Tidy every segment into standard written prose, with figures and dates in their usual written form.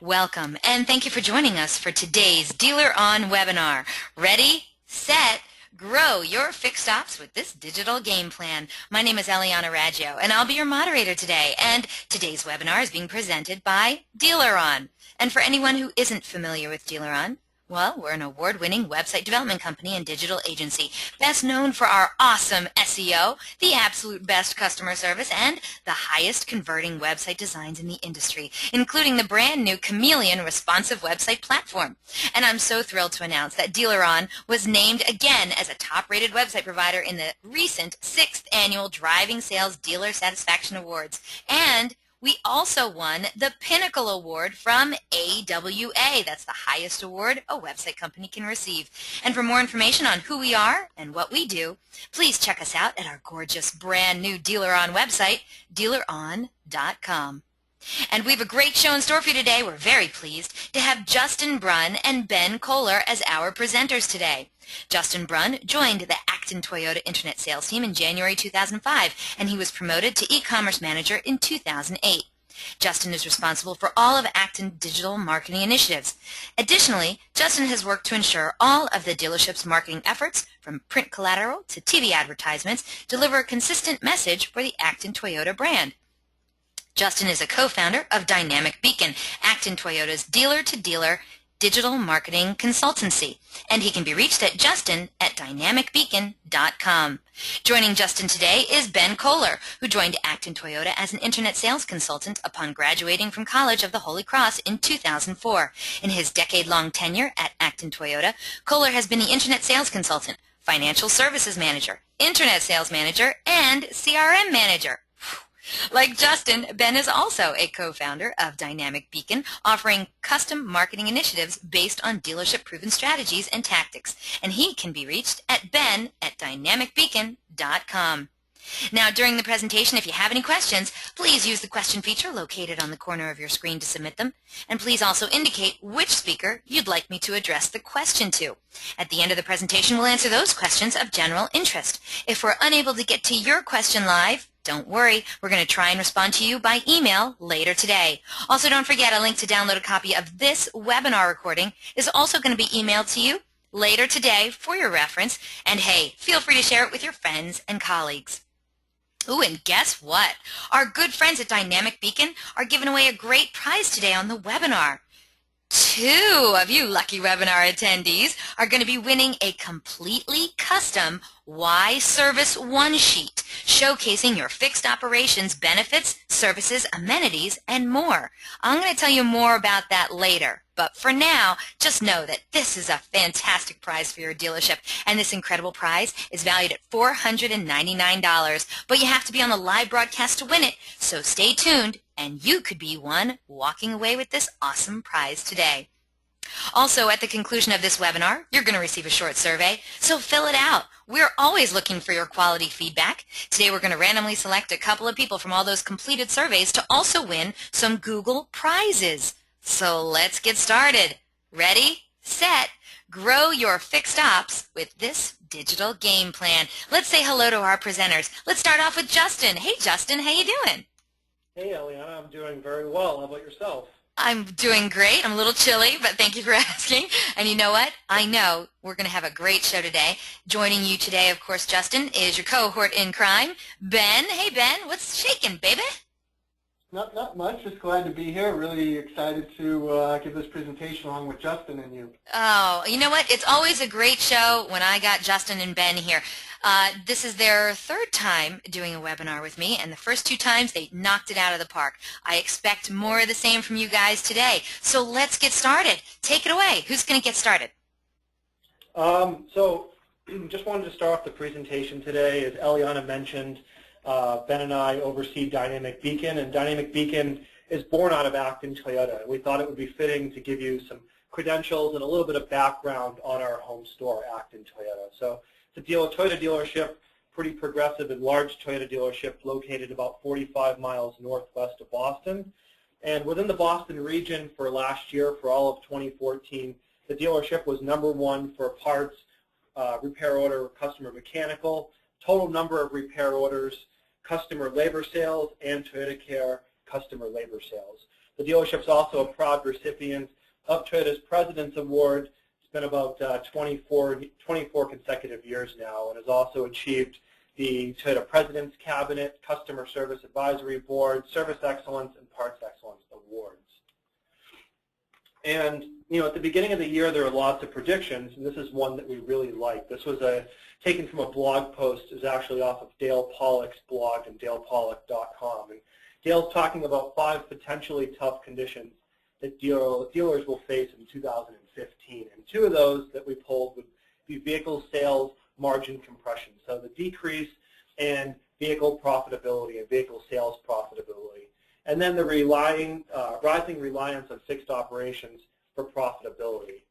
Welcome, and thank you for joining us for today's Dealer On webinar. Ready, set, grow your fixed ops with this digital game plan. My name is Eliana Raggio, and I'll be your moderator today. And today's webinar is being presented by DEALERUN. And for anyone who isn't familiar with DEALERUN, well, we're an award-winning website development company and digital agency, best known for our awesome SEO, the absolute best customer service, and the highest converting website designs in the industry, including the brand new Chameleon responsive website platform. And I'm so thrilled to announce that DEALERUN was named again as a top-rated website provider in the recent 6th annual Driving Sales Dealer Satisfaction Awards. And we also won the Pinnacle Award from AWA. That's the highest award a website company can receive. And for more information on who we are and what we do, please check us out at our gorgeous brand new DEALERUN website, dealeron.com. And we have a great show in store for you today. We're very pleased to have Justin Brun and Ben Koller as our presenters today. Justin Brun joined the Acton Toyota Internet Sales Team in January 2005, and he was promoted to e-commerce manager in 2008. Justin is responsible for all of Acton digital marketing initiatives. Additionally, Justin has worked to ensure all of the dealership's marketing efforts, from print collateral to TV advertisements, deliver a consistent message for the Acton Toyota brand. Justin is a co-founder of Dynamic Beacon, Acton Toyota's dealer-to-dealer digital marketing consultancy, and he can be reached at justin@dynamicbeacon.com. Joining Justin today is Ben Koller, who joined Acton Toyota as an internet sales consultant upon graduating from College of the Holy Cross in 2004. In his decade-long tenure at Acton Toyota, Koller has been the internet sales consultant, financial services manager, internet sales manager, and CRM manager. Like Justin, Ben is also a co-founder of Dynamic Beacon, offering custom marketing initiatives based on dealership-proven strategies and tactics, and he can be reached at ben@dynamicbeacon.com. Now, during the presentation, if you have any questions, please use the question feature located on the corner of your screen to submit them, and please also indicate which speaker you'd like me to address the question to. At the end of the presentation, we'll answer those questions of general interest. If we're unable to get to your question live, don't worry, we're going to try and respond to you by email later today. Also, don't forget, a link to download a copy of this webinar recording is also going to be emailed to you later today for your reference. And hey, feel free to share it with your friends and colleagues. Ooh, and guess what? Our good friends at Dynamic Beacon are giving away a great prize today on the webinar. 2 of you lucky webinar attendees are going to be winning a completely custom Why Service One sheet showcasing your fixed operations benefits, services, amenities, and more. I'm going to tell you more about that later, but for now, just know that this is a fantastic prize for your dealership, and this incredible prize is valued at $499, but you have to be on the live broadcast to win it, so stay tuned, and you could be one walking away with this awesome prize today. Also, at the conclusion of this webinar, you're going to receive a short survey, so fill it out. We're always looking for your quality feedback. Today we're going to randomly select a couple of people from all those completed surveys to also win some Google prizes. So let's get started. Ready, set, grow your fixed ops with this digital game plan. Let's say hello to our presenters. Let's start off with Justin. Hey Justin, how you doing? Hey Eliana, I'm doing very well. How about yourself? I'm doing great. I'm a little chilly, but thank you for asking. And you know what? I know we're going to have a great show today. Joining you today, of course, Justin, is your cohort in crime, Ben. Hey, Ben, what's shaking, baby? Not much. Just glad to be here. Really excited to give this presentation along with Justin and you. Oh, you know what? It's always a great show when I got Justin and Ben here. This is their 3rd time doing a webinar with me, and the first 2 times they knocked it out of the park. I expect more of the same from you guys today. So let's get started. Take it away. Who's going to get started? So just wanted to start off the presentation today. As Eliana mentioned, Ben and I oversee Dynamic Beacon, and Dynamic Beacon is born out of Acton Toyota. We thought it would be fitting to give you some credentials and a little bit of background on our home store, Acton Toyota. So it's a Toyota dealership, pretty progressive and large Toyota dealership located about 45 miles northwest of Boston. And within the Boston region for last year, for all of 2014, the dealership was #1 for parts, repair order, customer mechanical, total number of repair orders, customer labor sales, and TOYOTACARE customer labor sales. The dealership's also a proud recipient of Toyota's President's Award. It's been about 24 consecutive years now, and has also achieved the Toyota President's Cabinet, Customer Service Advisory Board, Service Excellence, and Parts Excellence Awards. And at the beginning of the year, there were lots of predictions, and this is one that we really like. This was taken from a blog post. It was actually off of Dale Pollock's blog and dalepollock.com. And Dale's talking about 5 potentially tough conditions that dealers will face in 2015. And 2 of those that we pulled would be vehicle sales margin compression, so the decrease in vehicle profitability and vehicle sales profitability. And then the rising reliance on fixed operations for profitability.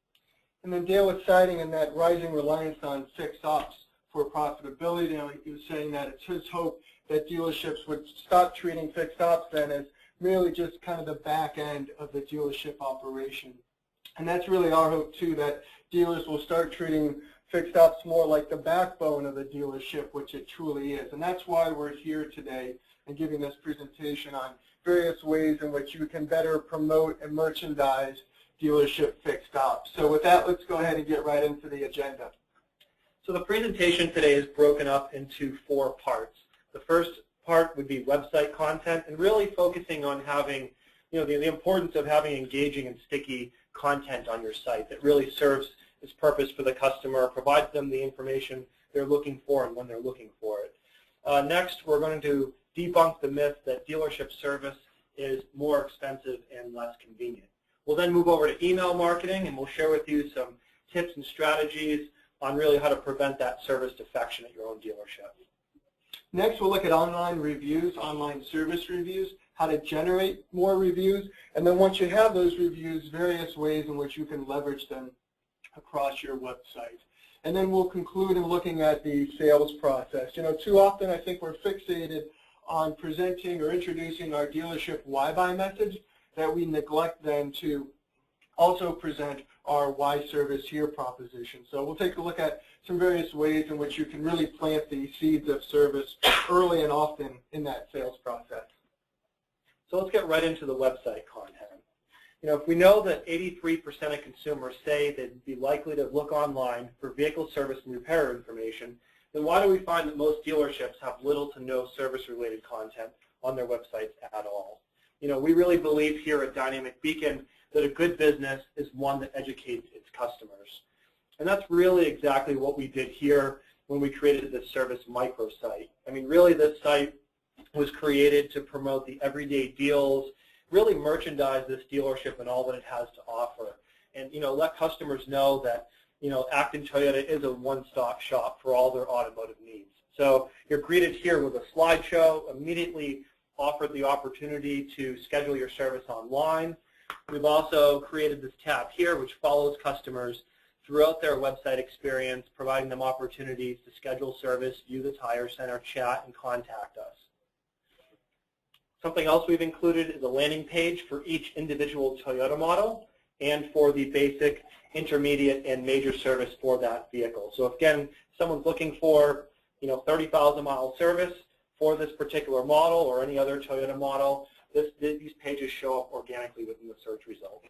And then Dale was citing in that rising reliance on fixed ops for profitability. He was saying that it's his hope that dealerships would stop treating fixed ops then as really just kind of the back end of the dealership operation. And that's really our hope too, that dealers will start treating fixed ops more like the backbone of the dealership, which it truly is. And that's why we're here today and giving this presentation on various ways in which you can better promote and merchandise dealership fixed ops. So with that, let's go ahead and get right into the agenda. So the presentation today is broken up into 4 parts. The first part would be website content, and really focusing on having, the importance of having engaging and sticky content on your site that really serves its purpose for the customer, provides them the information they're looking for and when they're looking for it. Next, we're going to debunk the myth that dealership service is more expensive and less convenient. We'll then move over to email marketing, and we'll share with you some tips and strategies on really how to prevent that service defection at your own dealership. Next, we'll look at online reviews, online service reviews, how to generate more reviews, and then once you have those reviews, various ways in which you can leverage them across your website. And then we'll conclude in looking at the sales process. Too often I think we're fixated on presenting or introducing our dealership why buy message that we neglect then to also present our why service here proposition. So we'll take a look at some various ways in which you can really plant the seeds of service early and often in that sales process. So let's get right into the website content. If we know that 83% of consumers say they'd be likely to look online for vehicle service and repair information, then why do we find that most dealerships have little to no service-related content on their websites at all? We really believe here at Dynamic Beacon that a good business is one that educates its customers. And that's really exactly what we did here when we created this service microsite. Really this site was created to promote the everyday deals, really merchandise this dealership and all that it has to offer, and let customers know that Acton Toyota is a one-stop shop for all their automotive needs. So you're greeted here with a slideshow, immediately offered the opportunity to schedule your service online. We've also created this tab here which follows customers throughout their website experience, providing them opportunities to schedule service, view the tire center, chat, and contact us. Something else we've included is a landing page for each individual Toyota model and for the basic, intermediate, and major service for that vehicle. So again, someone's looking for 30,000 mile service for this particular model or any other Toyota model, these pages show up organically within the search results.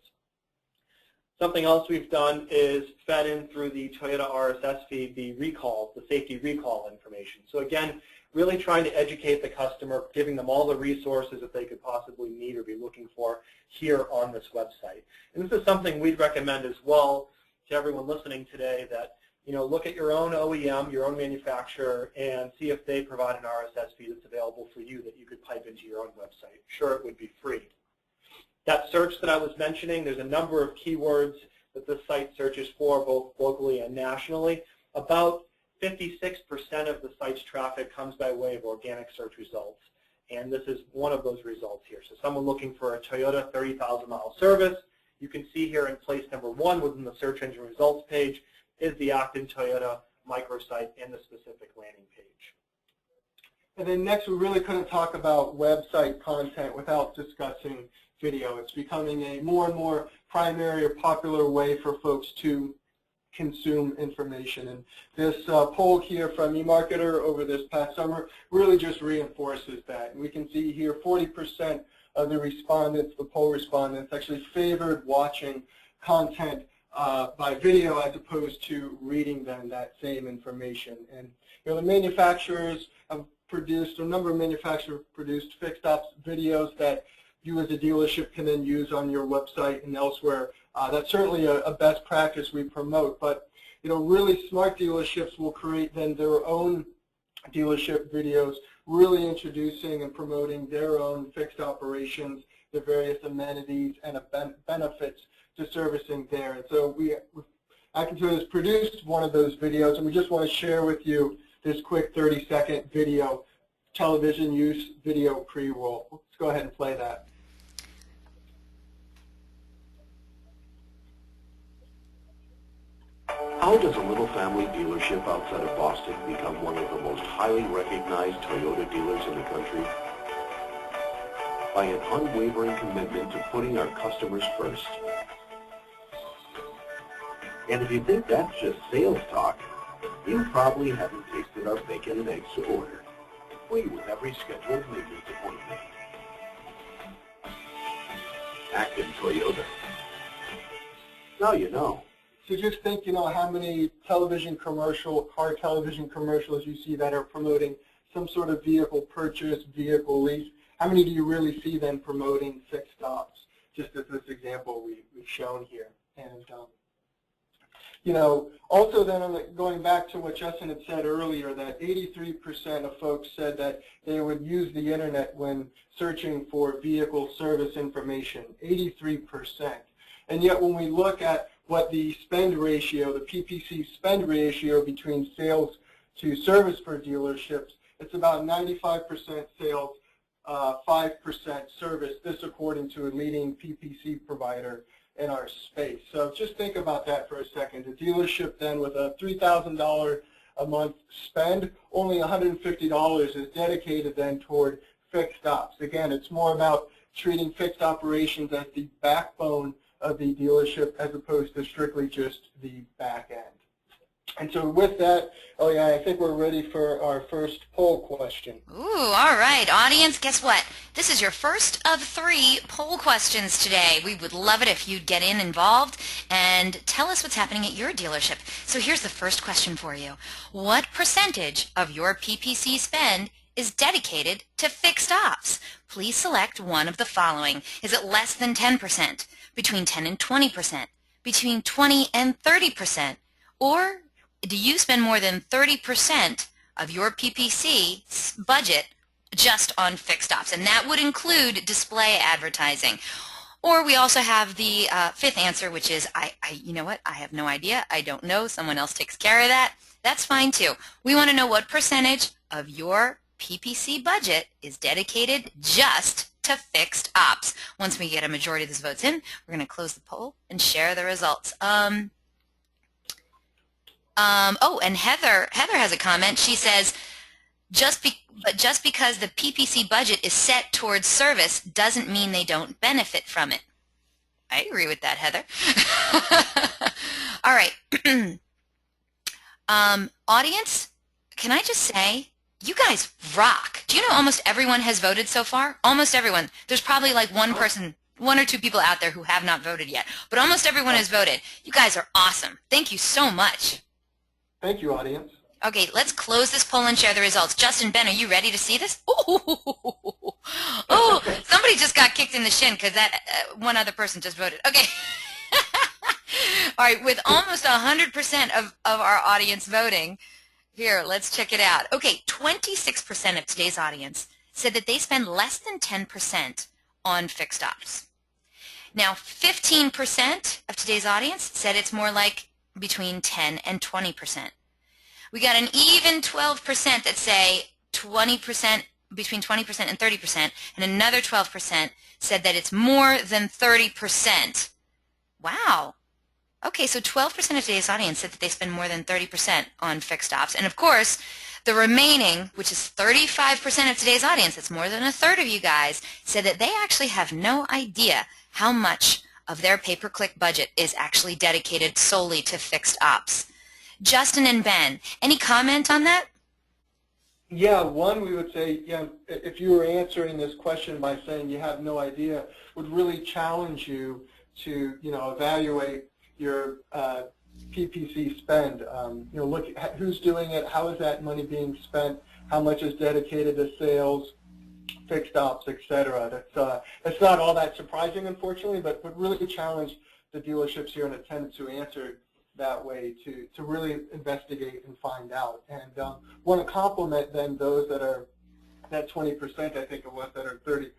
Something else we've done is fed in through the Toyota RSS feed the recalls, the safety recall information. So again, really trying to educate the customer, giving them all the resources that they could possibly need or be looking for here on this website. And this is something we'd recommend as well to everyone listening today, that look at your own OEM, your own manufacturer, and see if they provide an RSS feed that's available for you that you could pipe into your own website. Sure, it would be free. That search that I was mentioning, there's a number of keywords that this site searches for, both locally and nationally. About 56% of the site's traffic comes by way of organic search results, and this is one of those results here. So someone looking for a Toyota 30,000 mile service, you can see here in place number 1 within the search engine results page is the Acton Toyota microsite and the specific landing page. And then next, we really couldn't talk about website content without discussing video. It's becoming a more and more primary or popular way for folks to consume information. And this poll here from eMarketer over this past summer really just reinforces that. And we can see here 40% of the respondents, the poll respondents, actually favored watching content by video as opposed to reading them that same information. And the manufacturers have produced, a number of manufacturers produced fixed ops videos that you as a dealership can then use on your website and elsewhere. That's certainly a best practice we promote, but really smart dealerships will create then their own dealership videos, really introducing and promoting their own fixed operations, the various amenities and benefits to servicing there. And so APPT has produced one of those videos, and we just want to share with you this quick 30-second video, television use video pre-roll. Let's go ahead and play that. How does a little family dealership outside of Boston become one of the most highly recognized Toyota dealers in the country? By an unwavering commitment to putting our customers first. And if you think that's just sales talk, you probably haven't tasted our bacon and eggs to order, free with every scheduled maintenance appointment. Acton Toyota. Now you know. So just think, how many television commercials, car television commercials you see that are promoting some sort of vehicle purchase, vehicle lease. How many do you really see them promoting fixed ops? Just as this example we've shown here. And also then going back to what Justin had said earlier, that 83% of folks said that they would use the internet when searching for vehicle service information. 83%. And yet when we look at what the spend ratio, the PPC spend ratio between sales to service for dealerships, it's about 95% sales, 5% service, this according to a leading PPC provider in our space. So just think about that for a second. A dealership then with a $3,000 a month spend, only $150 is dedicated then toward fixed ops. Again, it's more about treating fixed operations as the backbone of the dealership as opposed to strictly just the back end. And so with that, I think we're ready for our first poll question. Ooh, all right. Audience, guess what? This is your first of 3 poll questions today. We would love it if you'd get involved and tell us what's happening at your dealership. So here's the first question for you. What percentage of your PPC spend is dedicated to fixed ops? Please select one of the following. Is it less than 10%, between 10 and 20%, between 20 and 30%, or do you spend more than 30% of your PPC budget just on fixed ops? And that would include display advertising. Or we also have the 5th answer, which is, you know what, I have no idea. I don't know. Someone else takes care of that. That's fine too. We want to know what percentage of your PPC budget is dedicated just to fixed ops. Once we get a majority of those votes in, we're going to close the poll and share the results. Oh, and Heather has a comment. She says, just because the PPC budget is set towards service doesn't mean they don't benefit from it. I agree with that, Heather. All right. Audience, can I just say, you guys rock. Do you know almost everyone has voted so far? Almost everyone. There's probably like one or two people out there who have not voted yet, but almost everyone has voted. You guys are awesome. Thank you so much. Thank you, audience. Okay, let's close this poll and share the results. Justin, Ben, are you ready to see this? Oh, somebody just got kicked in the shin because that one other person just voted. Okay. All right, with almost 100% of our audience voting, here, let's check it out. Okay, 26% of today's audience said that they spend less than 10% on fixed ops. Now, 15% of today's audience said it's more like between 10 and 20%. We got an even 12% that say 20%, between 20% and 30%, and another 12% said that it's more than 30%. Wow. Okay, so 12% of today's audience said that they spend more than 30% on fixed ops. And of course, the remaining, which is 35% of today's audience, that's more than a third of you guys, said that they actually have no idea how much of their pay-per-click budget is actually dedicated solely to fixed ops. Justin and Ben, any comment on that? Yeah, one, we would say, yeah, if you were answering this question by saying you have no idea, would really challenge you to, evaluate your PPC spend. Look at who's doing it, how is that money being spent, how much is dedicated to sales, fixed ops, etc. That's not all that surprising, unfortunately, but would really challenge the dealerships here in attendance to answer that way to really investigate and find out. And want to compliment then those that are that 20%, I think it was, that are 30%,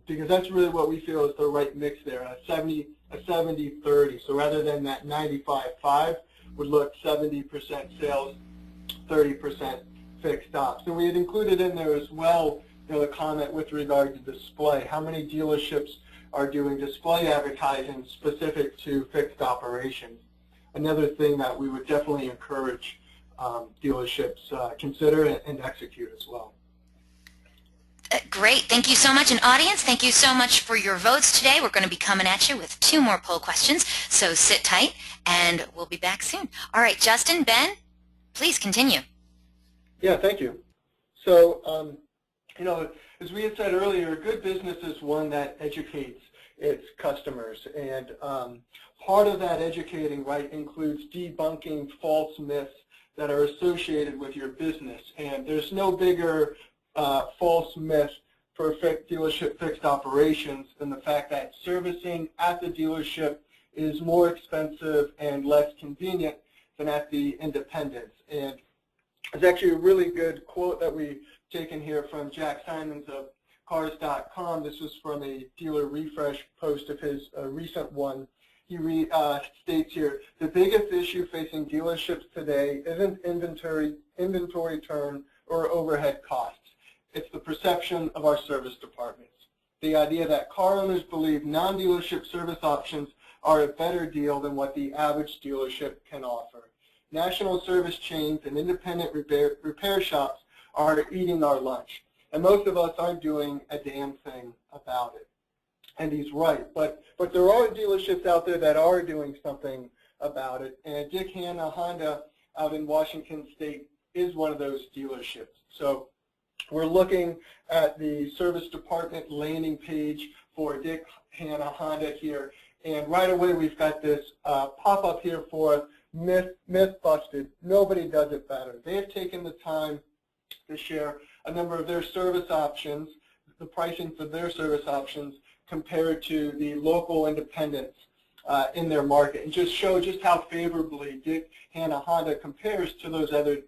because that's really what we feel is the right mix there, a 70-30. So rather than that 95-5, would look 70% sales, 30% fixed ops. And we had included in there as well, the comment with regard to display. How many dealerships are doing display advertising specific to fixed operations? Another thing that we would definitely encourage dealerships consider and execute as well. Great. Thank you so much. And audience, thank you so much for your votes today. We're going to be coming at you with 2 more poll questions, so sit tight, and we'll be back soon. All right, Justin, Ben, please continue. Yeah, thank you. So, as we had said earlier, good business is one that educates its customers. And part of that educating, right, includes debunking false myths that are associated with your business. And there's no bigger false myth for dealership fixed operations than the fact that servicing at the dealership is more expensive and less convenient than at the independents. And there's actually a really good quote that we've taken here from Jack Simons of Cars.com. This was from a dealer refresh post of his recent one. He states here, the biggest issue facing dealerships today isn't inventory turn or overhead costs. It's the perception of our service departments. The idea that car owners believe non-dealership service options are a better deal than what the average dealership can offer. National service chains and independent repair shops are eating our lunch. And most of us aren't doing a damn thing about it. And he's right. But there are dealerships out there that are doing something about it. And Dick Hanna Honda out in Washington State is one of those dealerships. So we're looking at the service department landing page for Dick Hanna Honda here. And right away we've got this pop-up here for myth busted. Nobody does it better. They have taken the time to share a number of their service options, the pricing for their service options compared to the local independents in their market, and just show just how favorably Dick Hanna Honda compares to those other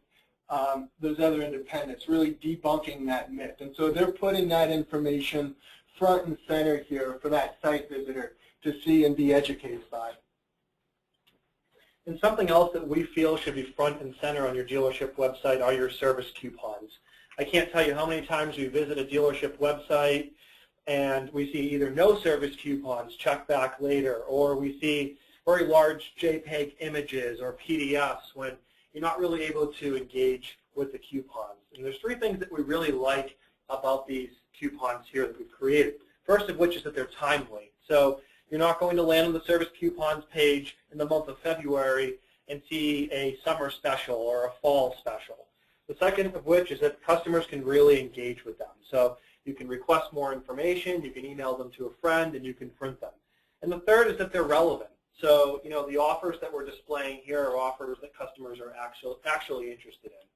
independents, really debunking that myth. And so they're putting that information front and center here for that site visitor to see and be educated by. And something else that we feel should be front and center on your dealership website are your service coupons. I can't tell you how many times we visit a dealership website and we see either no service coupons, check back later, or we see very large JPEG images or PDFs when you're not really able to engage with the coupons. And there's 3 things that we really like about these coupons here that we've created. First of which is that they're timely. So you're not going to land on the service coupons page in the month of February and see a summer special or a fall special. The second of which is that customers can really engage with them. So you can request more information, you can email them to a friend, and you can print them. And the third is that they're relevant. So, the offers that we're displaying here are offers that customers are actually interested in.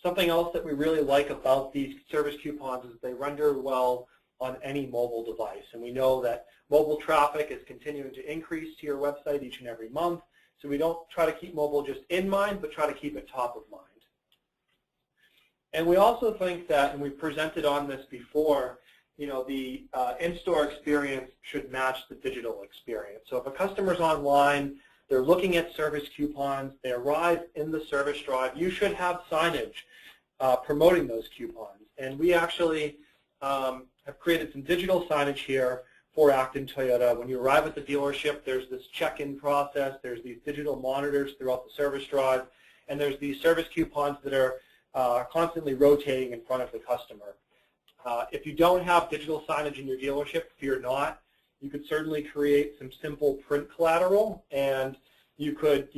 Something else that we really like about these service coupons is that they render well on any mobile device. And we know that mobile traffic is continuing to increase to your website each and every month. So we don't try to keep mobile just in mind, but try to keep it top of mind. And we also think that, and we've presented on this before, the in-store experience should match the digital experience. So if a customer's online, they're looking at service coupons, they arrive in the service drive, you should have signage promoting those coupons. And we actually have created some digital signage here for Acton Toyota. When you arrive at the dealership, there's this check-in process, there's these digital monitors throughout the service drive, and there's these service coupons that are constantly rotating in front of the customer. If you don't have digital signage in your dealership, fear not. You could certainly create some simple print collateral, and you could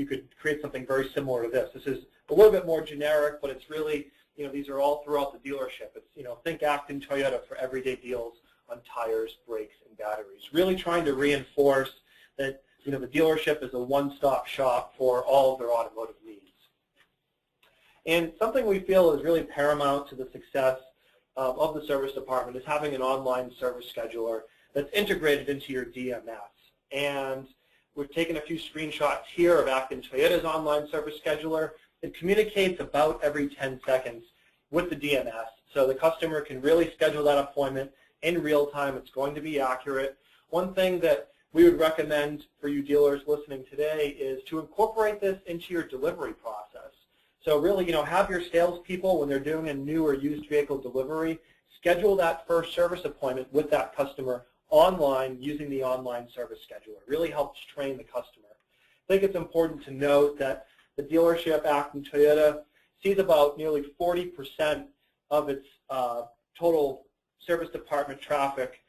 create something very similar to this. This is a little bit more generic, but it's really, these are all throughout the dealership. It's, think Acton Toyota for everyday deals on tires, brakes, and batteries. Really trying to reinforce that, the dealership is a one-stop shop for all of their automotive needs. And something we feel is really paramount to the success of the service department is having an online service scheduler that's integrated into your DMS. And we've taken a few screenshots here of Acton Toyota's online service scheduler. It communicates about every 10 seconds with the DMS, so the customer can really schedule that appointment in real time. It's going to be accurate. One thing that we would recommend for you dealers listening today is to incorporate this into your delivery process. So really, have your salespeople, when they're doing a new or used vehicle delivery, schedule that first service appointment with that customer online using the online service scheduler. It really helps train the customer. I think it's important to note that the dealership, Acton Toyota, sees about nearly 40% of its total service department traffic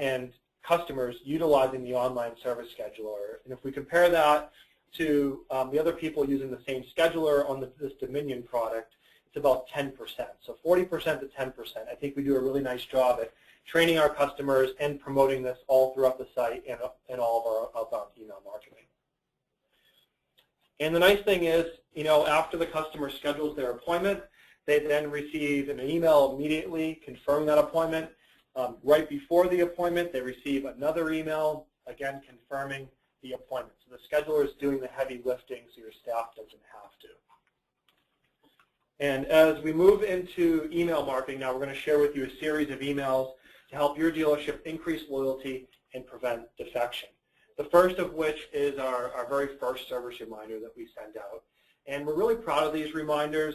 and customers utilizing the online service scheduler. And if we compare that to the other people using the same scheduler on this Dominion product, it's about 10%. So 40% to 10%. I think we do a really nice job at training our customers and promoting this all throughout the site and all of our email marketing. And the nice thing is, after the customer schedules their appointment, they then receive an email immediately confirming that appointment. Right before the appointment, they receive another email, again, confirming the appointment. So the scheduler is doing the heavy lifting so your staff doesn't have to. And as we move into email marketing now, we're going to share with you a series of emails to help your dealership increase loyalty and prevent defection. The first of which is our very first service reminder that we send out. And we're really proud of these reminders.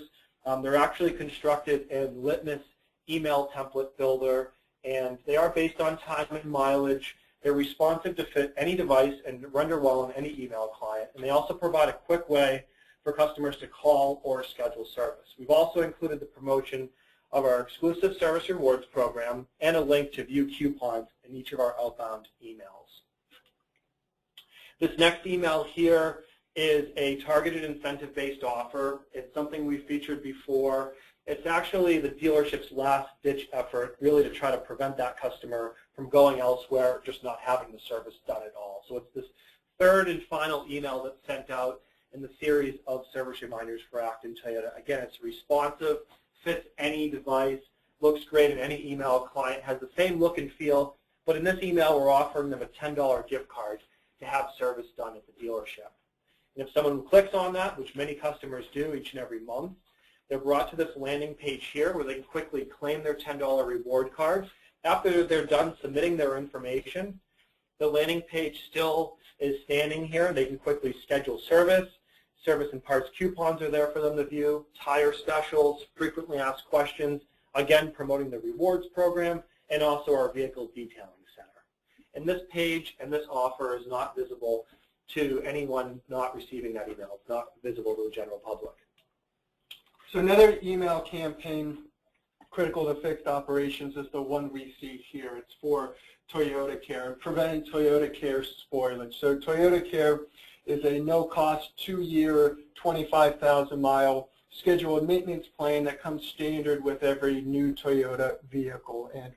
They're actually constructed in Litmus email template builder, and they are based on time and mileage. They're responsive to fit any device and render well on any email client. And they also provide a quick way for customers to call or schedule service. We've also included the promotion of our exclusive service rewards program and a link to view coupons in each of our outbound emails. This next email here is a targeted incentive-based offer. It's something we featured before. It's actually the dealership's last-ditch effort, really, to try to prevent that customer from going elsewhere or just not having the service done at all. So it's this third and final email that's sent out in the series of service reminders for Acton Toyota. Again, it's responsive, fits any device, looks great in any email client, has the same look and feel, but in this email we're offering them a $10 gift card to have service done at the dealership. And if someone clicks on that, which many customers do each and every month, they're brought to this landing page here where they can quickly claim their $10 reward card. After they're done submitting their information, the landing page still is standing here. They can quickly schedule service. Service and parts coupons are there for them to view, tire specials, frequently asked questions, again promoting the rewards program, and also our vehicle detailing center. And this page and this offer is not visible to anyone not receiving that email. It's not visible to the general public. So another email campaign critical to fixed operations is the one we see here. It's for TOYOTACARE, preventing TOYOTACARE spoilage. So TOYOTACARE is a no-cost 2-year, 25,000-mile scheduled maintenance plan that comes standard with every new Toyota vehicle. And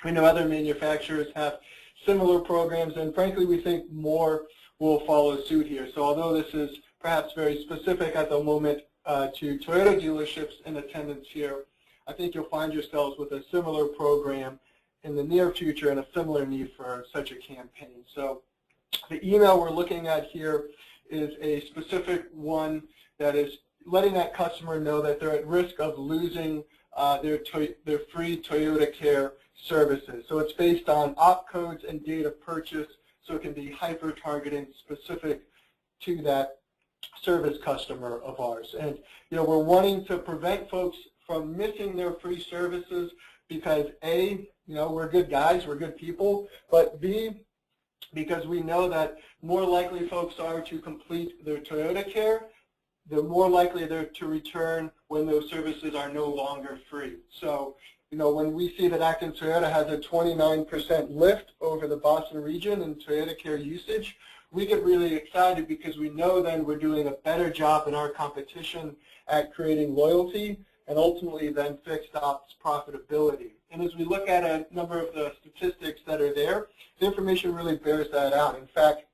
we know other manufacturers have similar programs, and frankly, we think more will follow suit here. So although this is perhaps very specific at the moment to Toyota dealerships in attendance here, I think you'll find yourselves with a similar program in the near future and a similar need for such a campaign. So the email we're looking at here is a specific one that is letting that customer know that they're at risk of losing their free TOYOTACARE services. So it's based on op codes and date of purchase, so it can be hyper-targeting specific to that service customer of ours. And we're wanting to prevent folks from missing their free services because A, we're good guys, we're good people, but B, because we know that more likely folks are to complete their TOYOTACARE, the more likely they're to return when those services are no longer free. So when we see that Acton Toyota has a 29% lift over the Boston region in TOYOTACARE usage, we get really excited because we know then we're doing a better job than our competition at creating loyalty and ultimately then fixed ops profitability. And as we look at a number of the statistics that are there, the information really bears that out. In fact,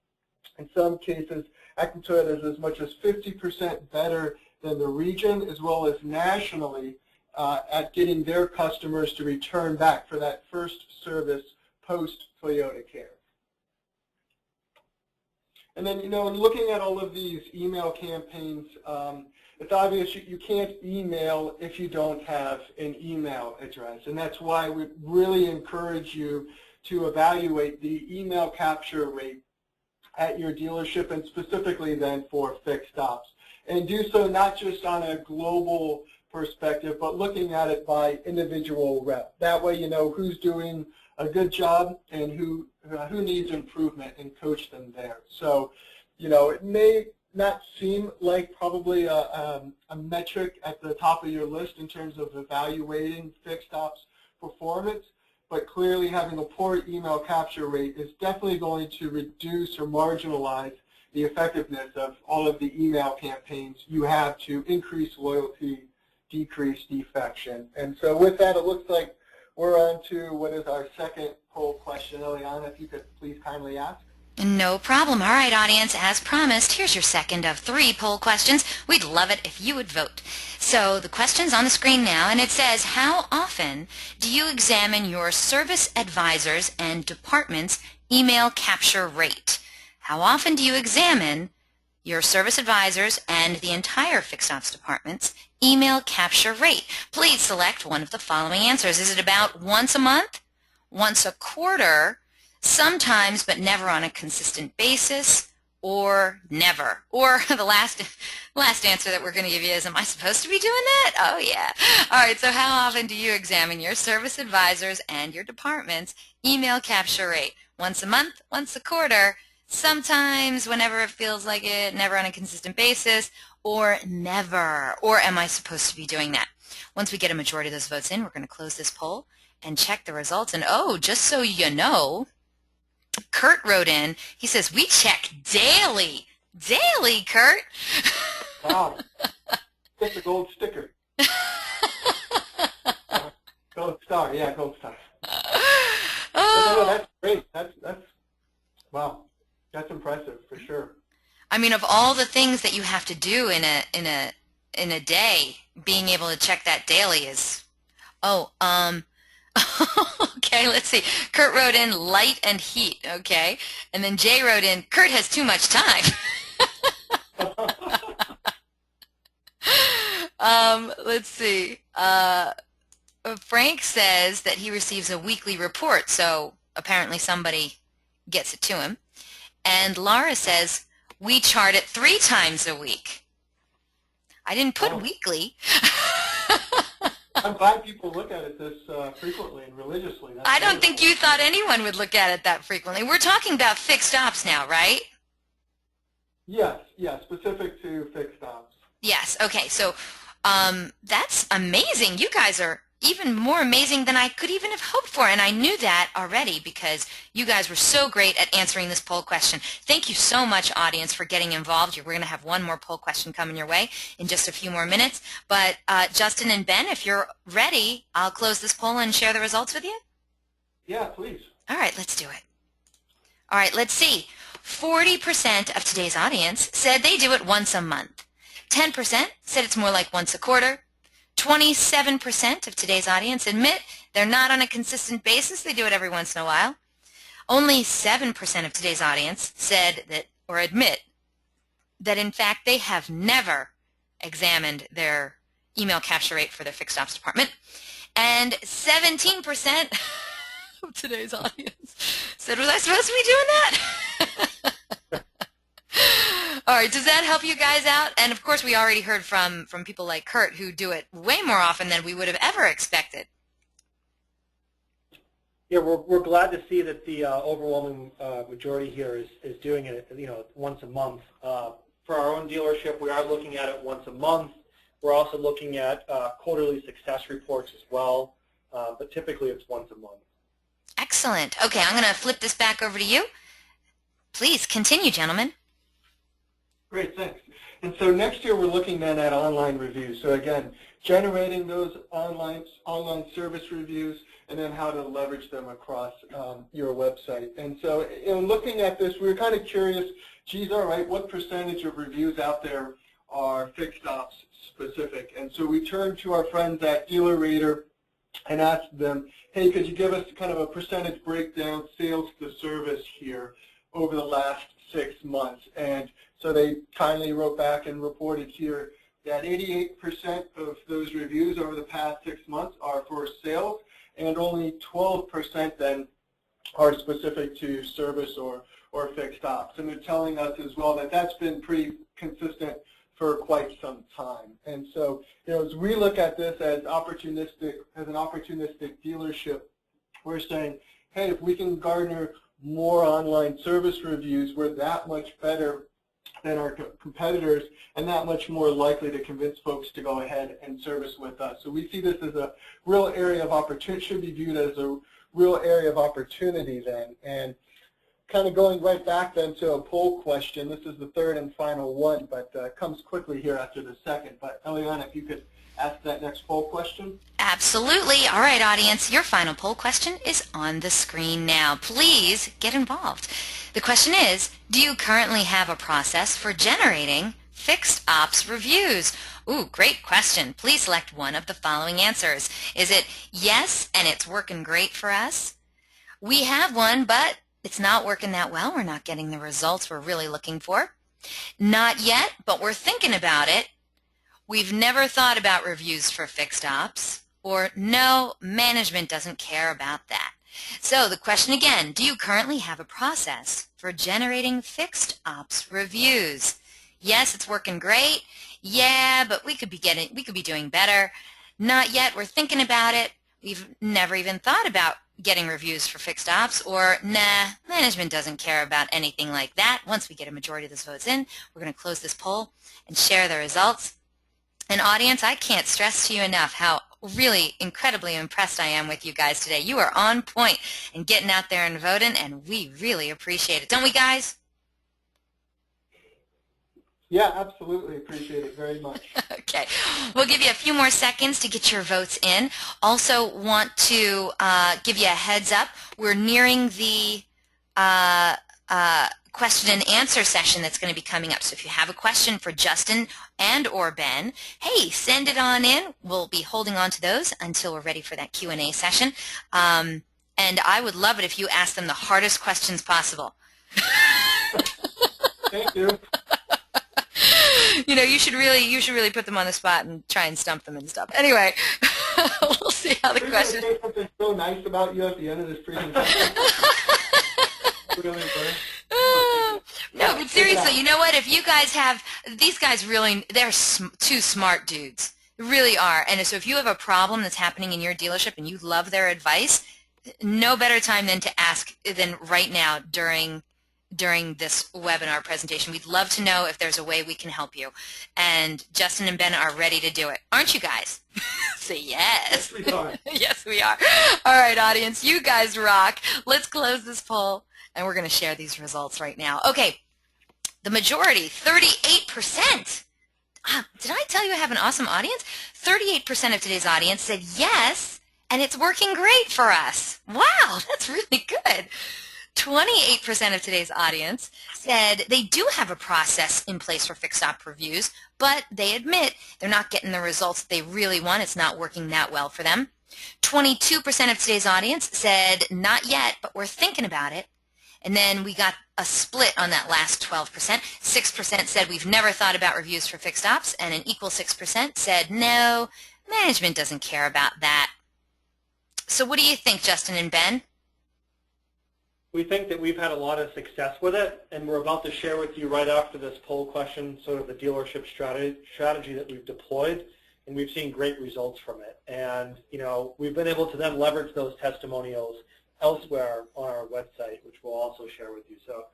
in some cases, Acton Toyota is as much as 50% better than the region as well as nationally at getting their customers to return back for that first service post-TOYOTACARE. And then, in looking at all of these email campaigns, it's obvious you can't email if you don't have an email address. And that's why we really encourage you to evaluate the email capture rate at your dealership and specifically then for fixed ops. And do so not just on a global perspective, but looking at it by individual rep. That way you know who's doing a good job and who needs improvement and coach them there. So, it may not seem like probably a metric at the top of your list in terms of evaluating fixed ops performance, but clearly having a poor email capture rate is definitely going to reduce or marginalize the effectiveness of all of the email campaigns you have to increase loyalty, decrease defection. And so with that, it looks like we're on to what is our second poll question. Eliana, if you could please kindly ask. No problem. All right, audience, as promised, here's your second of 3 poll questions. We'd love it if you would vote. So the question's on the screen now, and it says, how often do you examine your service advisors and departments' email capture rate? How often do you examine your service advisors and the entire fixed ops department's email capture rate? Please select one of the following answers. Is it about once a month, once a quarter, sometimes but never on a consistent basis, or never? Or the last answer that we're going to give you is, am I supposed to be doing that? Oh, yeah. All right, so how often do you examine your service advisors and your department's email capture rate? Once a month, once a quarter, sometimes whenever it feels like it, never on a consistent basis, or never? Or am I supposed to be doing that? Once we get a majority of those votes in, we're going to close this poll and check the results. And oh, just so you know, Kurt wrote in, he says, we check daily. Daily, Kurt. Wow. Get the gold sticker. Gold star, yeah, gold star. No, that's great. That's wow. That's impressive for sure. I mean, of all the things that you have to do in a day, being able to check that daily is, okay, let's see. Kurt wrote in light and heat, okay? And then Jay wrote in, Kurt has too much time. Let's see. Frank says that he receives a weekly report, so apparently somebody gets it to him. And Laura says, we chart it 3 times a week. I didn't put weekly. I'm glad people look at it this frequently and religiously. That's I don't think you thought anyone would look at it that frequently. We're talking about fixed ops now, right? Yes, specific to fixed ops. Yes, okay, so that's amazing. You guys are even more amazing than I could even have hoped for, and I knew that already because you guys were so great at answering this poll question. Thank you so much, audience, for getting involved. We're going to have one more poll question coming your way in just a few more minutes, but Justin and Ben, if you're ready, I'll close this poll and share the results with you. Yeah, please. All right, let's do it. All right, let's see. 40% of today's audience said they do it once a month. 10% said it's more like once a quarter. 27% of today's audience admit they're not on a consistent basis. They do it every once in a while. Only 7% of today's audience said that, or admit, that in fact they have never examined their email capture rate for their fixed ops department. And 17% of today's audience said, was I supposed to be doing that? All right, does that help you guys out? And of course, we already heard from people like Kurt who do it way more often than we would have ever expected. Yeah, we're glad to see that the overwhelming majority here is doing it, once a month. For our own dealership, we are looking at it once a month. We're also looking at quarterly success reports as well. but typically it's once a month. Excellent. Okay, I'm going to flip this back over to you. Please continue, gentlemen. Great, thanks. And so next year we're looking then at online reviews. So again, generating those online service reviews and then how to leverage them across your website. And so in looking at this, we were kind of curious, geez, all right, what percentage of reviews out there are fixed ops specific? And so we turned to our friends at DealerRater and asked them, hey, could you give us kind of a percentage breakdown, sales to service here over the last 6 months? And so they kindly wrote back and reported here that 88% of those reviews over the past 6 months are for sales, and only 12% then are specific to service or fixed ops. And they're telling us as well that that's been pretty consistent for quite some time. And so, as we look at this as an opportunistic dealership, we're saying, hey, if we can garner more online service reviews, we're that much better than our competitors and that much more likely to convince folks to go ahead and service with us. So we see this as a real area of opportunity, should be viewed as a real area of opportunity then. And kind of going right back then to a poll question, this is the third and final one, but comes quickly here after the second. But Eliana, if you could ask that next poll question. Absolutely. All right, audience, your final poll question is on the screen now. Please get involved. The question is, do you currently have a process for generating fixed ops reviews? Ooh, great question. Please select one of the following answers. Is it yes, and it's working great for us? We have one, but it's not working that well. We're not getting the results we're really looking for. Not yet, but we're thinking about it. We've never thought about reviews for fixed ops. Or no, management doesn't care about that. So the question again, do you currently have a process for generating fixed ops reviews? Yes, it's working great. Yeah, but we could be doing better. Not yet, we're thinking about it. We've never even thought about getting reviews for fixed ops. Or nah, management doesn't care about anything like that. Once we get a majority of those votes in, we're going to close this poll and share the results. And audience, I can't stress to you enough how really incredibly impressed I am with you guys today. You are on point and getting out there and voting, and we really appreciate it. Don't we, guys? Yeah, absolutely. Appreciate it very much. Okay. We'll give you a few more seconds to get your votes in. Also want to give you a heads up. We're nearing the question and answer session that's going to be coming up. So if you have a question for Justin and or Ben, hey, send it on in. We'll be holding on to those until we're ready for that Q&A session. And I would love it if you ask them the hardest questions possible. Thank you. You should really put them on the spot and try and stump them and stuff. Anyway, we'll see how the question. Say something so nice about you at the end of this presentation. Really, no, but seriously, you know what? If you guys have, these guys really, they're two smart dudes. They really are. And so if you have a problem that's happening in your dealership and you love their advice, no better time than to ask than right now during this webinar presentation. We'd love to know if there's a way we can help you. And Justin and Ben are ready to do it. Aren't you guys? Say yes. Yes, we are. Yes, we are. All right, audience, you guys rock. Let's close this poll, and we're going to share these results right now. Okay, the majority, 38%. Did I tell you I have an awesome audience? 38% of today's audience said yes, and it's working great for us. Wow, that's really good. 28% of today's audience said they do have a process in place for fixed op reviews, but they admit they're not getting the results that they really want. It's not working that well for them. 22% of today's audience said not yet, but we're thinking about it. And then we got a split on that last 12%. 6% said we've never thought about reviews for fixed ops, and an equal 6% said no, management doesn't care about that. So what do you think, Justin and Ben? We think that we've had a lot of success with it, and we're about to share with you right after this poll question sort of the dealership strategy that we've deployed, and we've seen great results from it. And, we've been able to then leverage those testimonials elsewhere on our website, which we'll also share with you. So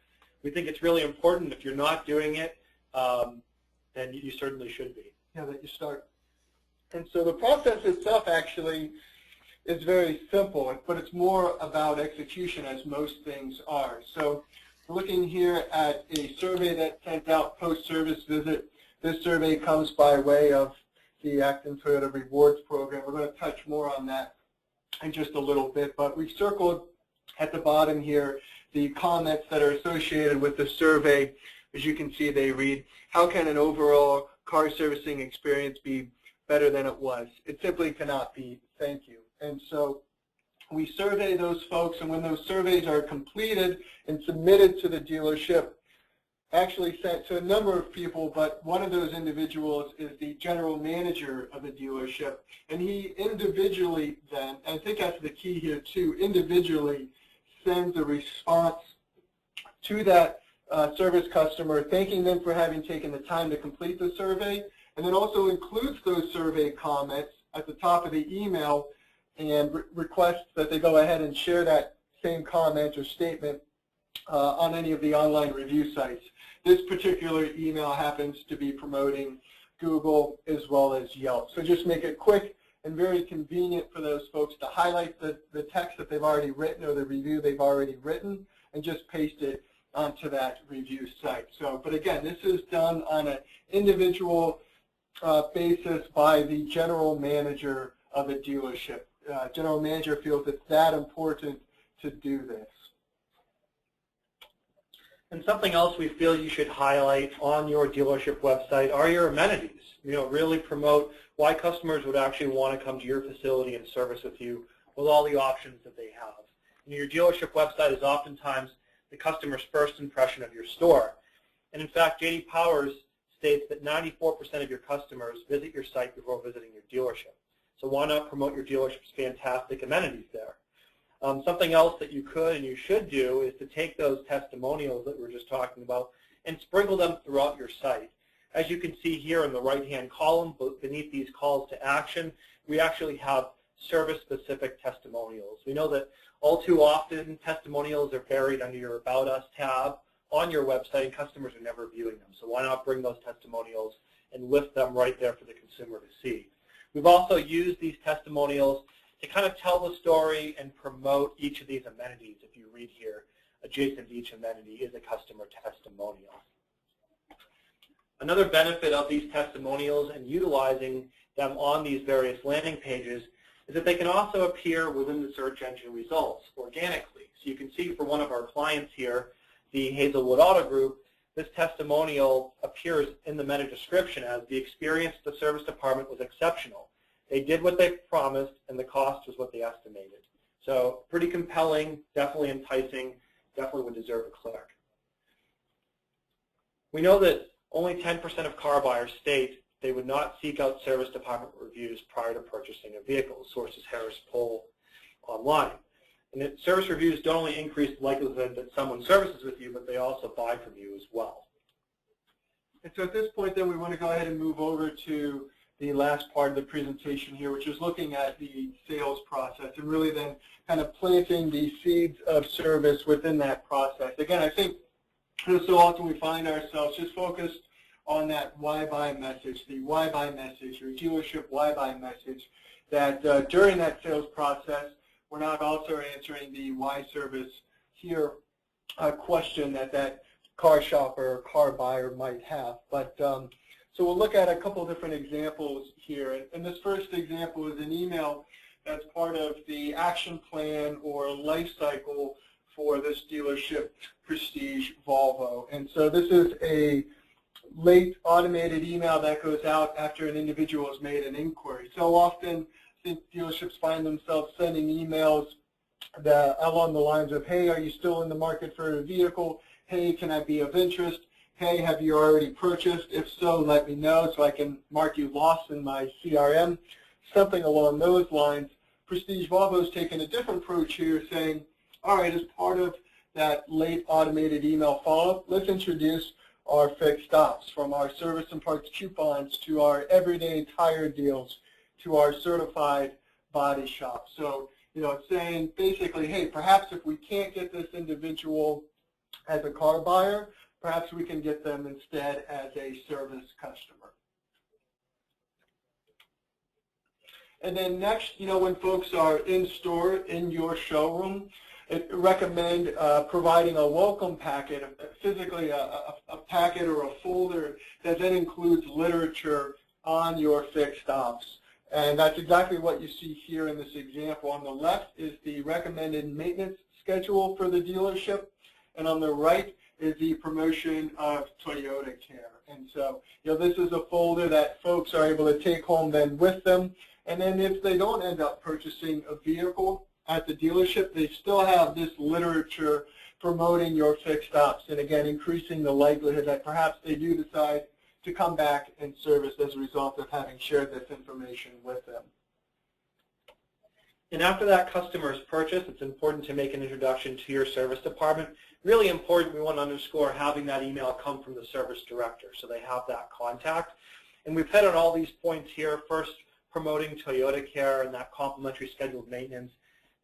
we think it's really important. If you're not doing it, then you certainly should be. Yeah, that you start. And so the process itself actually is very simple, but it's more about execution, as most things are. So looking here at a survey that sent out post-service visit. This survey comes by way of the Acton Toyota Rewards program. We're going to touch more on that in just a little bit, but we've circled at the bottom here the comments that are associated with the survey. As you can see, they read, how can an overall car servicing experience be better than it was? It simply cannot be. Thank you. And so we survey those folks, and when those surveys are completed and submitted to the dealership, actually sent to a number of people, but one of those individuals is the general manager of the dealership, and he individually then, and I think that's the key here too, individually sends a response to that service customer, thanking them for having taken the time to complete the survey, and then also includes those survey comments at the top of the email and requests that they go ahead and share that same comment or statement on any of the online review sites. This particular email happens to be promoting Google as well as Yelp. So just make it quick and very convenient for those folks to highlight the text that they've already written or the review they've already written and just paste it onto that review site. So, but again, this is done on an individual basis by the general manager of a dealership. General manager feels it's that important to do this. And something else we feel you should highlight on your dealership website are your amenities. Really promote why customers would actually want to come to your facility and service with you with all the options that they have. Your dealership website is oftentimes the customer's first impression of your store. And in fact, J.D. Powers states that 94% of your customers visit your site before visiting your dealership. So why not promote your dealership's fantastic amenities there? Something else that you could and you should do is to take those testimonials that we were just talking about and sprinkle them throughout your site. As you can see here in the right-hand column, beneath these calls to action, we actually have service-specific testimonials. We know that all too often testimonials are buried under your About Us tab on your website, and customers are never viewing them. So why not bring those testimonials and lift them right there for the consumer to see? We've also used these testimonials to kind of tell the story and promote each of these amenities. If you read here, adjacent to each amenity is a customer testimonial. Another benefit of these testimonials and utilizing them on these various landing pages is that they can also appear within the search engine results organically. So you can see for one of our clients here, the Hazelwood Auto Group, this testimonial appears in the meta description as the experience at the service department was exceptional. They did what they promised, and the cost was what they estimated. So pretty compelling, definitely enticing, definitely would deserve a click. We know that only 10% of car buyers state they would not seek out service department reviews prior to purchasing a vehicle. Sources Harris Poll online. And that service reviews don't only increase the likelihood that someone services with you, but they also buy from you as well. And so at this point then we want to go ahead and move over to the last part of the presentation here, which is looking at the sales process and really then kind of planting the seeds of service within that process. Again, I think so often we find ourselves just focused on that why buy message, the why buy message, or dealership why buy message, that during that sales process, we're not also answering the why service here question that car shopper or car buyer might have. But so we'll look at a couple of different examples here. And this first example is an email that's part of the action plan or life cycle for this dealership, Prestige Volvo. And so this is a late automated email that goes out after an individual has made an inquiry. So often, I think dealerships find themselves sending emails that along the lines of, hey, are you still in the market for a vehicle? Hey, can I be of interest? Hey, have you already purchased? If so, let me know so I can mark you lost in my CRM. Something along those lines. Prestige Volvo's taken a different approach here, saying, all right, as part of that late automated email follow-up, let's introduce our fixed stops, from our service and parts coupons to our everyday tire deals to our certified body shop. So, it's saying basically, hey, perhaps if we can't get this individual as a car buyer, perhaps we can get them instead as a service customer. And then next, when folks are in store in your showroom, I recommend providing a welcome packet, physically a packet or a folder that then includes literature on your fixed ops. And that's exactly what you see here in this example. On the left is the recommended maintenance schedule for the dealership, and on the right is the promotion of TOYOTACARE. And so, this is a folder that folks are able to take home then with them. And then if they don't end up purchasing a vehicle at the dealership, they still have this literature promoting your fixed ops, and again, increasing the likelihood that perhaps they do decide to come back and service as a result of having shared this information with them. And after that customer's purchase, it's important to make an introduction to your service department. Really important, we want to underscore having that email come from the service director so they have that contact. And we've hit on all these points here. First, promoting TOYOTACARE and that complimentary scheduled maintenance.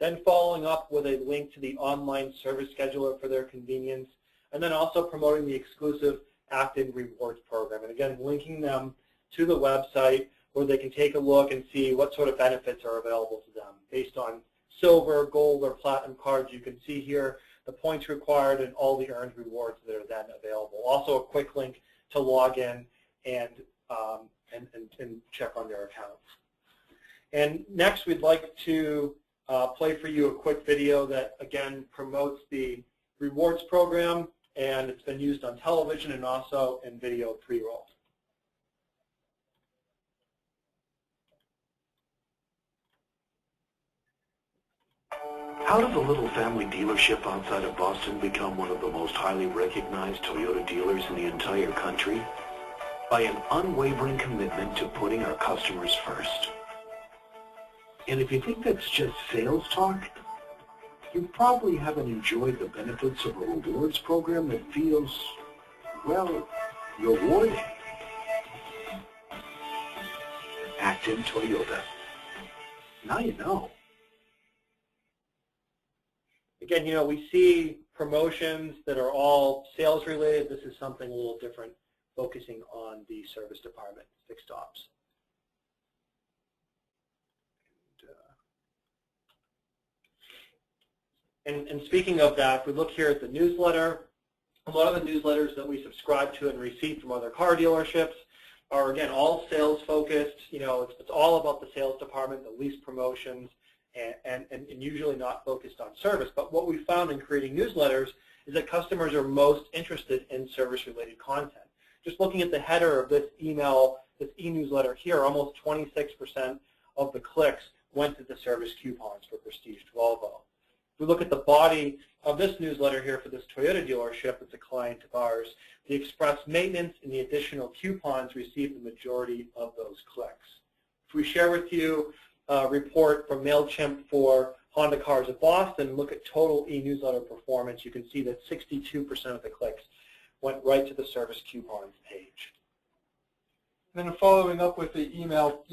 Then following up with a link to the online service scheduler for their convenience. And then also promoting the exclusive Active Rewards program. And again, linking them to the website where they can take a look and see what sort of benefits are available to them based on silver, gold, or platinum cards. You can see here the points required and all the earned rewards that are then available. Also a quick link to log in and check on their accounts. And next we'd like to play for you a quick video that again promotes the rewards program, and it's been used on television and also in video pre-roll. How did the little family dealership outside of Boston become one of the most highly recognized Toyota dealers in the entire country? By an unwavering commitment to putting our customers first. And if you think that's just sales talk, you probably haven't enjoyed the benefits of a rewards program that feels, well, rewarding. Active Toyota. Now you know. Again, we see promotions that are all sales related. This is something a little different, focusing on the service department, fixed ops. And speaking of that, if we look here at the newsletter, a lot of the newsletters that we subscribe to and receive from other car dealerships are, again, all sales focused. It's all about the sales department, the lease promotions, and usually not focused on service. But what we found in creating newsletters is that customers are most interested in service-related content. Just looking at the header of this email, this e-newsletter here, almost 26% of the clicks went to the service coupons for Prestige Volvo. If we look at the body of this newsletter here for this Toyota dealership, it's a client of ours, the express maintenance and the additional coupons received the majority of those clicks. If we share with you a report from MailChimp for Honda Cars of Boston and look at total e-newsletter performance, you can see that 62% of the clicks went right to the service coupons page. Then following up with the email,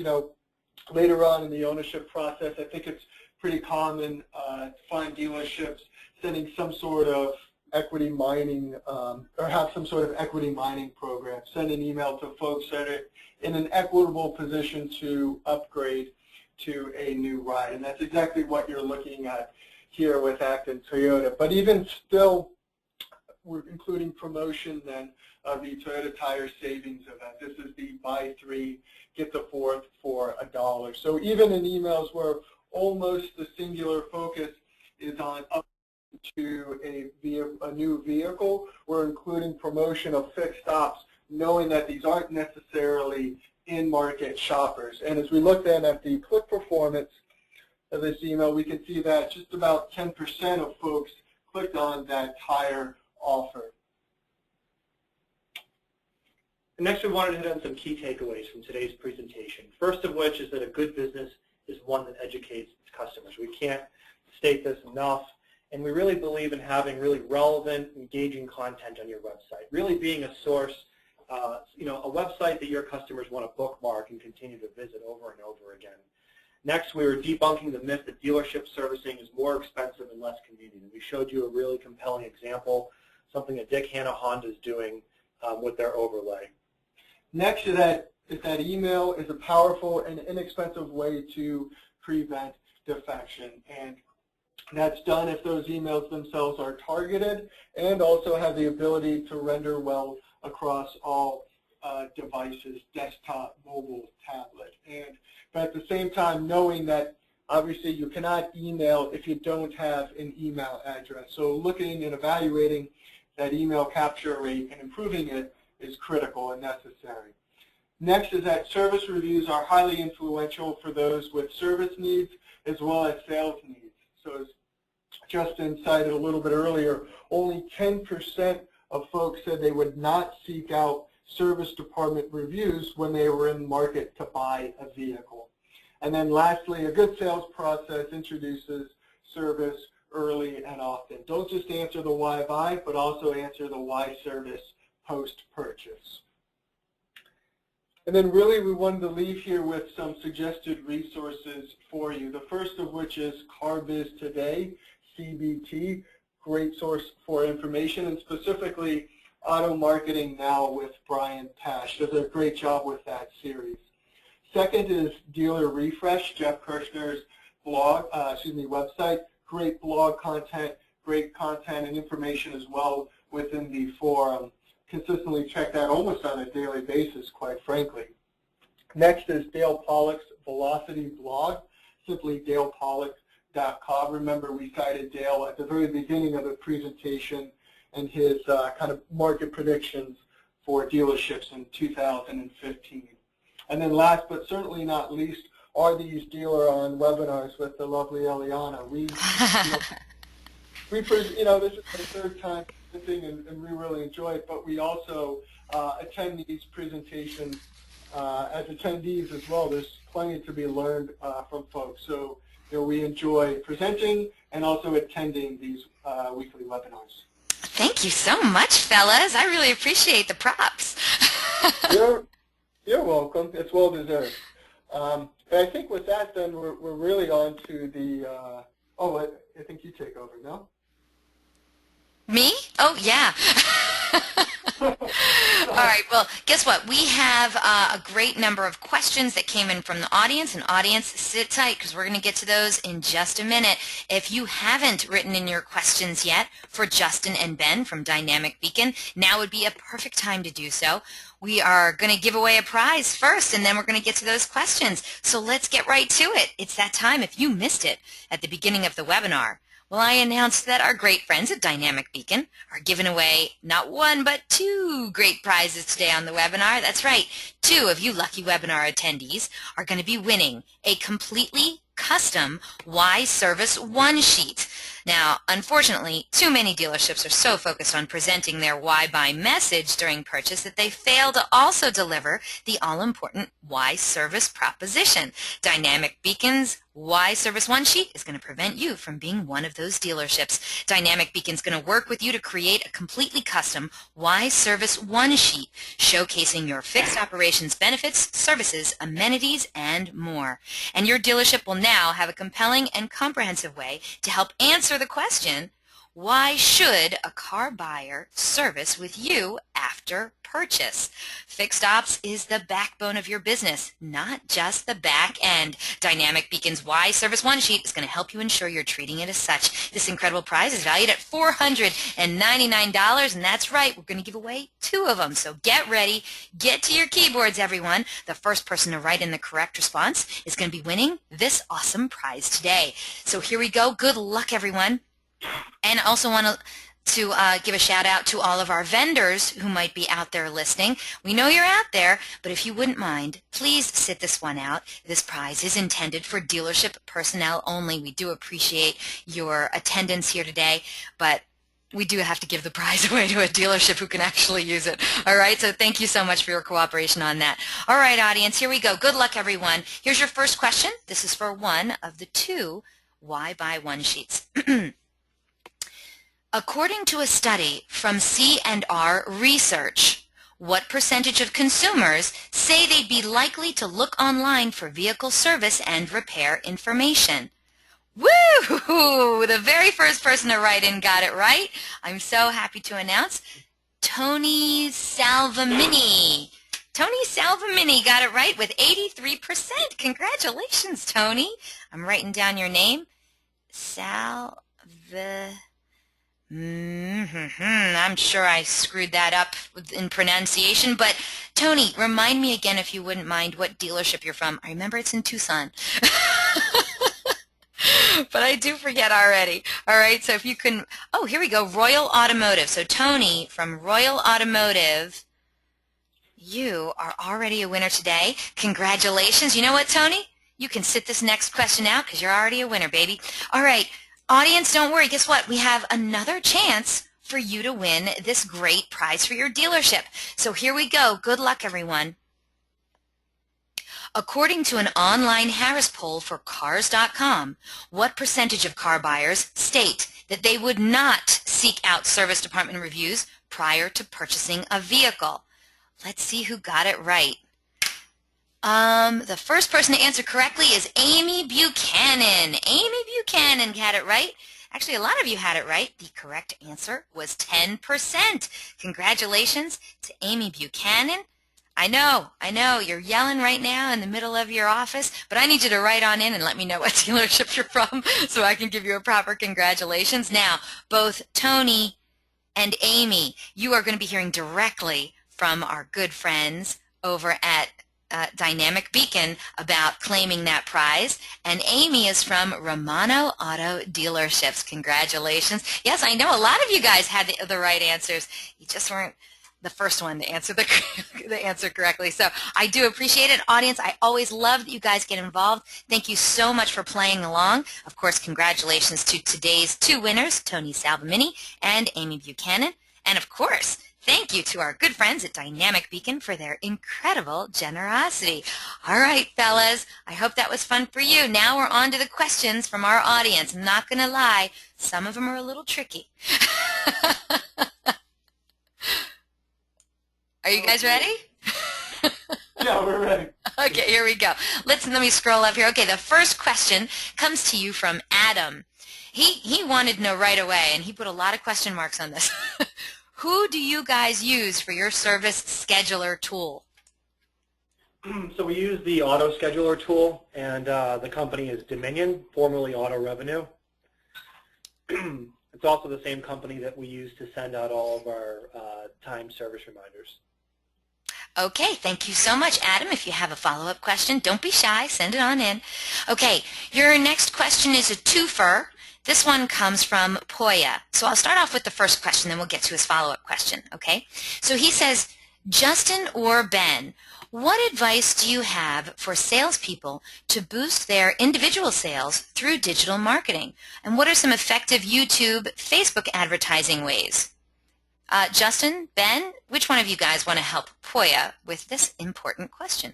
later on in the ownership process, I think it's pretty common to find dealerships sending some sort of equity mining or have some sort of equity mining program. Send an email to folks that are in an equitable position to upgrade to a new ride. And that's exactly what you're looking at here with Active Toyota. But even still, we're including promotion then of the Toyota Tire Savings event. This is the buy 3, get the 4th for $1. So even in emails where almost the singular focus is on up to a new vehicle, we're including promotion of fixed ops, knowing that these aren't necessarily in-market shoppers. And as we look then at the click performance of this email, we can see that just about 10% of folks clicked on that tire offer. And next we wanted to hit on some key takeaways from today's presentation. First of which is that a good business is one that educates its customers. We can't state this enough, and we really believe in having really relevant, engaging content on your website, really being a source, a website that your customers want to bookmark and continue to visit over and over again. Next, we were debunking the myth that dealership servicing is more expensive and less convenient. We showed you a really compelling example, something that Dick Hanna Honda is doing with their overlay. Next to that, is that email is a powerful and inexpensive way to prevent defection. And that's done if those emails themselves are targeted and also have the ability to render well across all devices, desktop, mobile, tablet. But at the same time, knowing that obviously you cannot email if you don't have an email address. So looking and evaluating that email capture rate and improving it is critical and necessary. Next is that service reviews are highly influential for those with service needs as well as sales needs. So as Justin cited a little bit earlier, only 10% of folks said they would not seek out service department reviews when they were in market to buy a vehicle. And then lastly, a good sales process introduces service early and often. Don't just answer the why buy, but also answer the why service post-purchase. And then really we wanted to leave here with some suggested resources for you. The first of which is CarBiz Today, CBT, great source for information, and specifically Auto Marketing Now with Brian Tash. Does a great job with that series. Second is Dealer Refresh, Jeff Kirshner's blog, website. Great blog content, great content and information as well within the forum. Consistently check that almost on a daily basis, quite frankly. Next is Dale Pollock's Velocity blog, simply dalepollock.com. Remember, we cited Dale at the very beginning of the presentation and his kind of market predictions for dealerships in 2015. And then last but certainly not least are these Dealer-on webinars with the lovely Eliana. This is the third time presenting and we really enjoy it, but we also attend these presentations as attendees as well. There's plenty to be learned from folks. So we enjoy presenting and also attending these weekly webinars. Thank you so much, fellas. I really appreciate the props. You're welcome. It's well deserved. But I think with that, then we're really on to the. I think you take over. No. Me? Oh yeah. All right, well, guess what? We have a great number of questions that came in from the audience, and audience, sit tight because we're going to get to those in just a minute. If you haven't written in your questions yet for Justin and Ben from Dynamic Beacon, now would be a perfect time to do so. We are going to give away a prize first, and then we're going to get to those questions. So let's get right to it. It's that time. If you missed it at the beginning of the webinar, well, I announced that our great friends at Dynamic Beacon are giving away not one, but two great prizes today on the webinar. That's right. 2 of you lucky webinar attendees are going to be winning a completely custom Why Service One sheet. Now, unfortunately, too many dealerships are so focused on presenting their why buy message during purchase that they fail to also deliver the all-important why service proposition. Dynamic Beacon's Why Service One sheet is going to prevent you from being one of those dealerships. Dynamic Beacon's going to work with you to create a completely custom Why Service One sheet showcasing your fixed operations benefits, services, amenities, and more. And your dealership will now have a compelling and comprehensive way to help answer the question, why should a car buyer service with you after purchase? Fixed ops is the backbone of your business, not just the back end. Dynamic Beacon's Why Service One sheet is going to help you ensure you're treating it as such. This incredible prize is valued at $499, and that's right, we're going to give away 2 of them. So get ready, get to your keyboards, everyone. The first person to write in the correct response is going to be winning this awesome prize today. So here we go. Good luck, everyone. And I also want to give a shout out to all of our vendors who might be out there listening. We know you're out there, but if you wouldn't mind, please sit this one out. This prize is intended for dealership personnel only. We do appreciate your attendance here today, but we do have to give the prize away to a dealership who can actually use it. All right, so thank you so much for your cooperation on that. All right, audience, here we go. Good luck, everyone. Here's your first question. This is for one of the 2 Why Buy One sheets. According to a study from C&R Research, what percentage of consumers say they'd be likely to look online for vehicle service and repair information? Woo! The very first person to write in got it right. I'm so happy to announce Tony Salvamini. Tony Salvamini got it right with 83%. Congratulations, Tony. I'm writing down your name. I'm sure I screwed that up in pronunciation, but Tony, remind me again, if you wouldn't mind, what dealership you're from. I remember it's in Tucson. But I do forget already. All right, so if you can, oh, here we go, Royal Automotive. So Tony from Royal Automotive, you are already a winner today. Congratulations. You know what, Tony? You can sit this next question out because you're already a winner, baby. All right, audience, don't worry. Guess what? We have another chance for you to win this great prize for your dealership. So here we go. Good luck, everyone. According to an online Harris poll for Cars.com, what percentage of car buyers state that they would not seek out service department reviews prior to purchasing a vehicle? Let's see who got it right. The first person to answer correctly is Amy Buchanan. Amy Buchanan had it right. Actually, a lot of you had it right. The correct answer was 10%. Congratulations to Amy Buchanan. I know, you're yelling right now in the middle of your office, but I need you to write on in and let me know what dealership you're from so I can give you a proper congratulations. Now, both Tony and Amy, you are going to be hearing directly from our good friends over at Dynamic Beacon about claiming that prize, and Amy is from Romano Auto Dealerships. Congratulations. Yes, I know a lot of you guys had the right answers. You just weren't the first one to answer the answer correctly. So I do appreciate it. Audience, I always love that you guys get involved. Thank you so much for playing along. Of course, congratulations to today's two winners, Tony Salvamini and Amy Buchanan. And of course, thank you to our good friends at Dynamic Beacon for their incredible generosity. All right, fellas, I hope that was fun for you. Now we're on to the questions from our audience. I'm not going to lie, some of them are a little tricky. Are you guys ready? Yeah, we're ready. Okay, here we go. Let me scroll up here. Okay, the first question comes to you from Adam. He wanted to know right away, and he put a lot of question marks on this. Who do you guys use for your service scheduler tool? So we use the auto scheduler tool, and the company is Dominion, formerly Auto Revenue. It's also the same company that we use to send out all of our time service reminders. Okay, thank you so much, Adam. If you have a follow-up question, don't be shy. Send it on in. Okay, your next question is a twofer. This one comes from Poya. So I'll start off with the first question, then we'll get to his follow-up question, okay? So he says, Justin or Ben, what advice do you have for salespeople to boost their individual sales through digital marketing? And what are some effective YouTube, Facebook advertising ways? Justin, Ben, which one of you guys want to help Poya with this important question?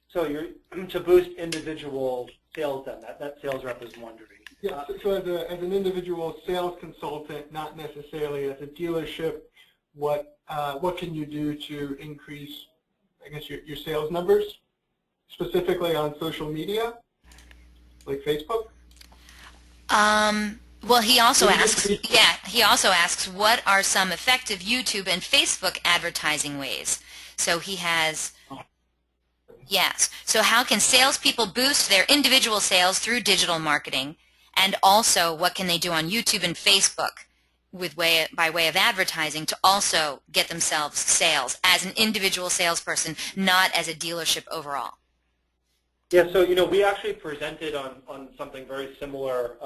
So you're to boost individual sales then, that sales rep is wondering. Yeah, so as an individual sales consultant, not necessarily as a dealership, what can you do to increase, I guess, your sales numbers, specifically on social media, like Facebook? Well, he also asks, what are some effective YouTube and Facebook advertising ways? So he has, yes. So how can salespeople boost their individual sales through digital marketing? And also, what can they do on YouTube and Facebook by way of advertising to also get themselves sales as an individual salesperson, not as a dealership overall? Yeah, so we actually presented on something very similar.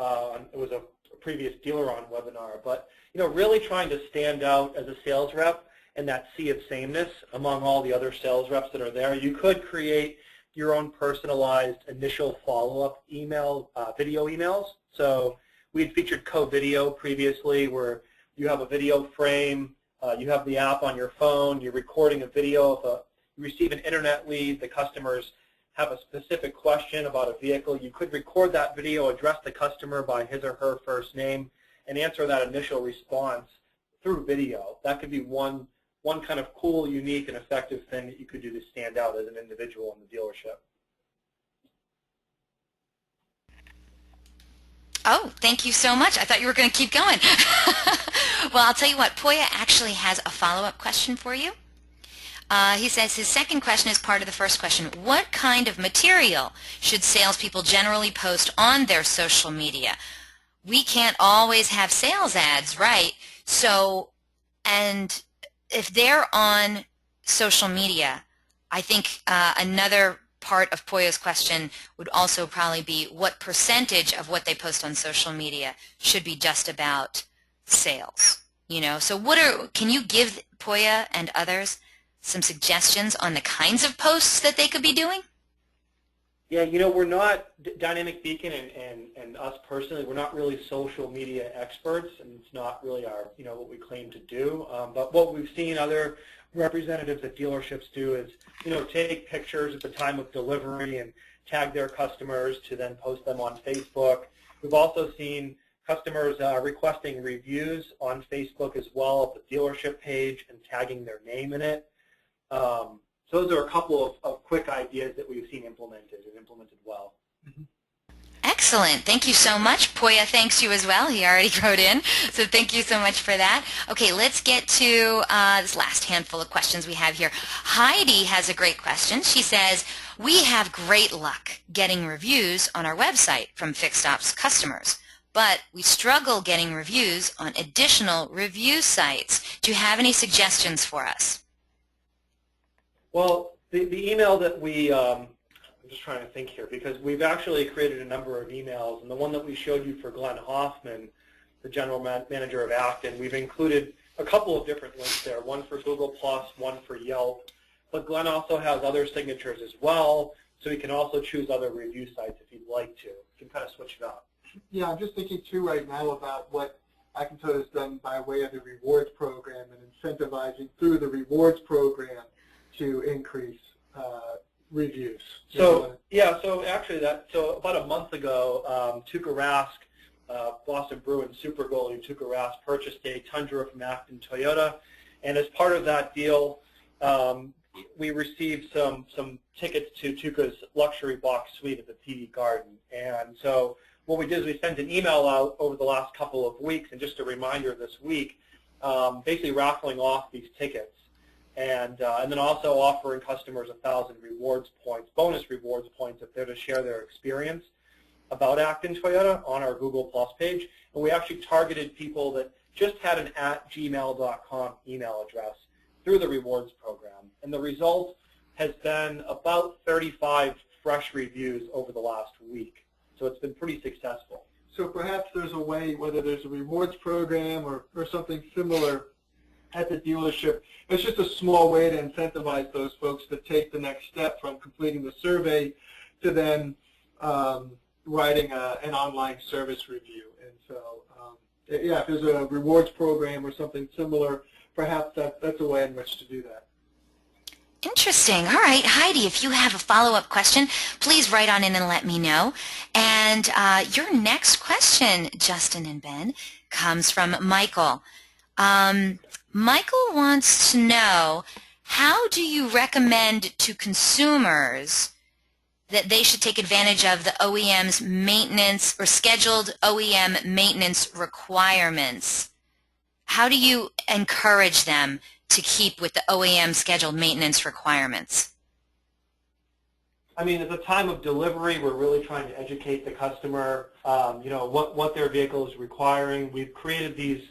It was a previous DEALERUN webinar, but really trying to stand out as a sales rep in that sea of sameness among all the other sales reps that are there. You could create your own personalized initial follow-up email, video emails. So we had featured co-video previously, where you have a video frame, you have the app on your phone, you're recording a video. If you receive an internet lead, the customers have a specific question about a vehicle, you could record that video, address the customer by his or her first name, and answer that initial response through video. That could be one kind of cool, unique, and effective thing that you could do to stand out as an individual in the dealership. Oh, thank you so much. I thought you were going to keep going. Well, I'll tell you what, Poya actually has a follow-up question for you. He says his second question is part of the first question. What kind of material should salespeople generally post on their social media? We can't always have sales ads, right? So, and if they're on social media, I think another part of Poyo's question would also probably be what percentage of what they post on social media should be just about sales, you know? So can you give Poya and others some suggestions on the kinds of posts that they could be doing? Yeah, you know, we're not, Dynamic Beacon and us personally, we're not really social media experts, and it's not really our, you know, what we claim to do. But what we've seen other representatives at dealerships do is, you know, take pictures at the time of delivery and tag their customers to then post them on Facebook. We've also seen customers requesting reviews on Facebook as well of the dealership page and tagging their name in it. So those are a couple of quick ideas that we've seen implemented and implemented well. Mm-hmm. Excellent. Thank you so much. Poya thanks you as well. He already wrote in, so thank you so much for that. Okay, let's get to this last handful of questions we have here. Heidi has a great question. She says, we have great luck getting reviews on our website from Fixed Ops customers, but we struggle getting reviews on additional review sites. Do you have any suggestions for us? Well, the email that we, I'm just trying to think here, because we've actually created a number of emails, and the one that we showed you for Glenn Hoffman, the general manager of Acton, we've included a couple of different links there, one for Google+, one for Yelp, but Glenn also has other signatures as well, so he can also choose other review sites if he'd like to. You can kind of switch it up. Yeah, I'm just thinking too right now about what APPT has done by way of the rewards program and incentivizing through the rewards program to increase reviews. So yeah, so actually so about a month ago, Tuukka Rask, Boston Brun super goalie Tuukka Rask purchased a Tundra from Acton Toyota, and as part of that deal, we received some tickets to Tuukka's luxury box suite at the TD Garden. And so what we did is we sent an email out over the last couple of weeks, and just a reminder this week, basically raffling off these tickets. And then also offering customers 1,000 rewards points, bonus rewards points, if they're to share their experience about Acton Toyota on our Google Plus page. And we actually targeted people that just had an @gmail.com email address through the rewards program. And the result has been about 35 fresh reviews over the last week. So it's been pretty successful. So perhaps there's a way, whether there's a rewards program or something similar at the dealership, it's just a small way to incentivize those folks to take the next step from completing the survey to then writing an online service review. And so, yeah, if there's a rewards program or something similar, perhaps that's a way in which to do that. Interesting. All right, Heidi, if you have a follow-up question, please write on in and let me know. And your next question, Justin and Ben, comes from Michael. Michael wants to know, how do you recommend to consumers that they should take advantage of the OEM's maintenance or scheduled OEM maintenance requirements? How do you encourage them to keep with the OEM scheduled maintenance requirements? I mean, at the time of delivery, we're really trying to educate the customer, you know, what their vehicle is requiring. We've created these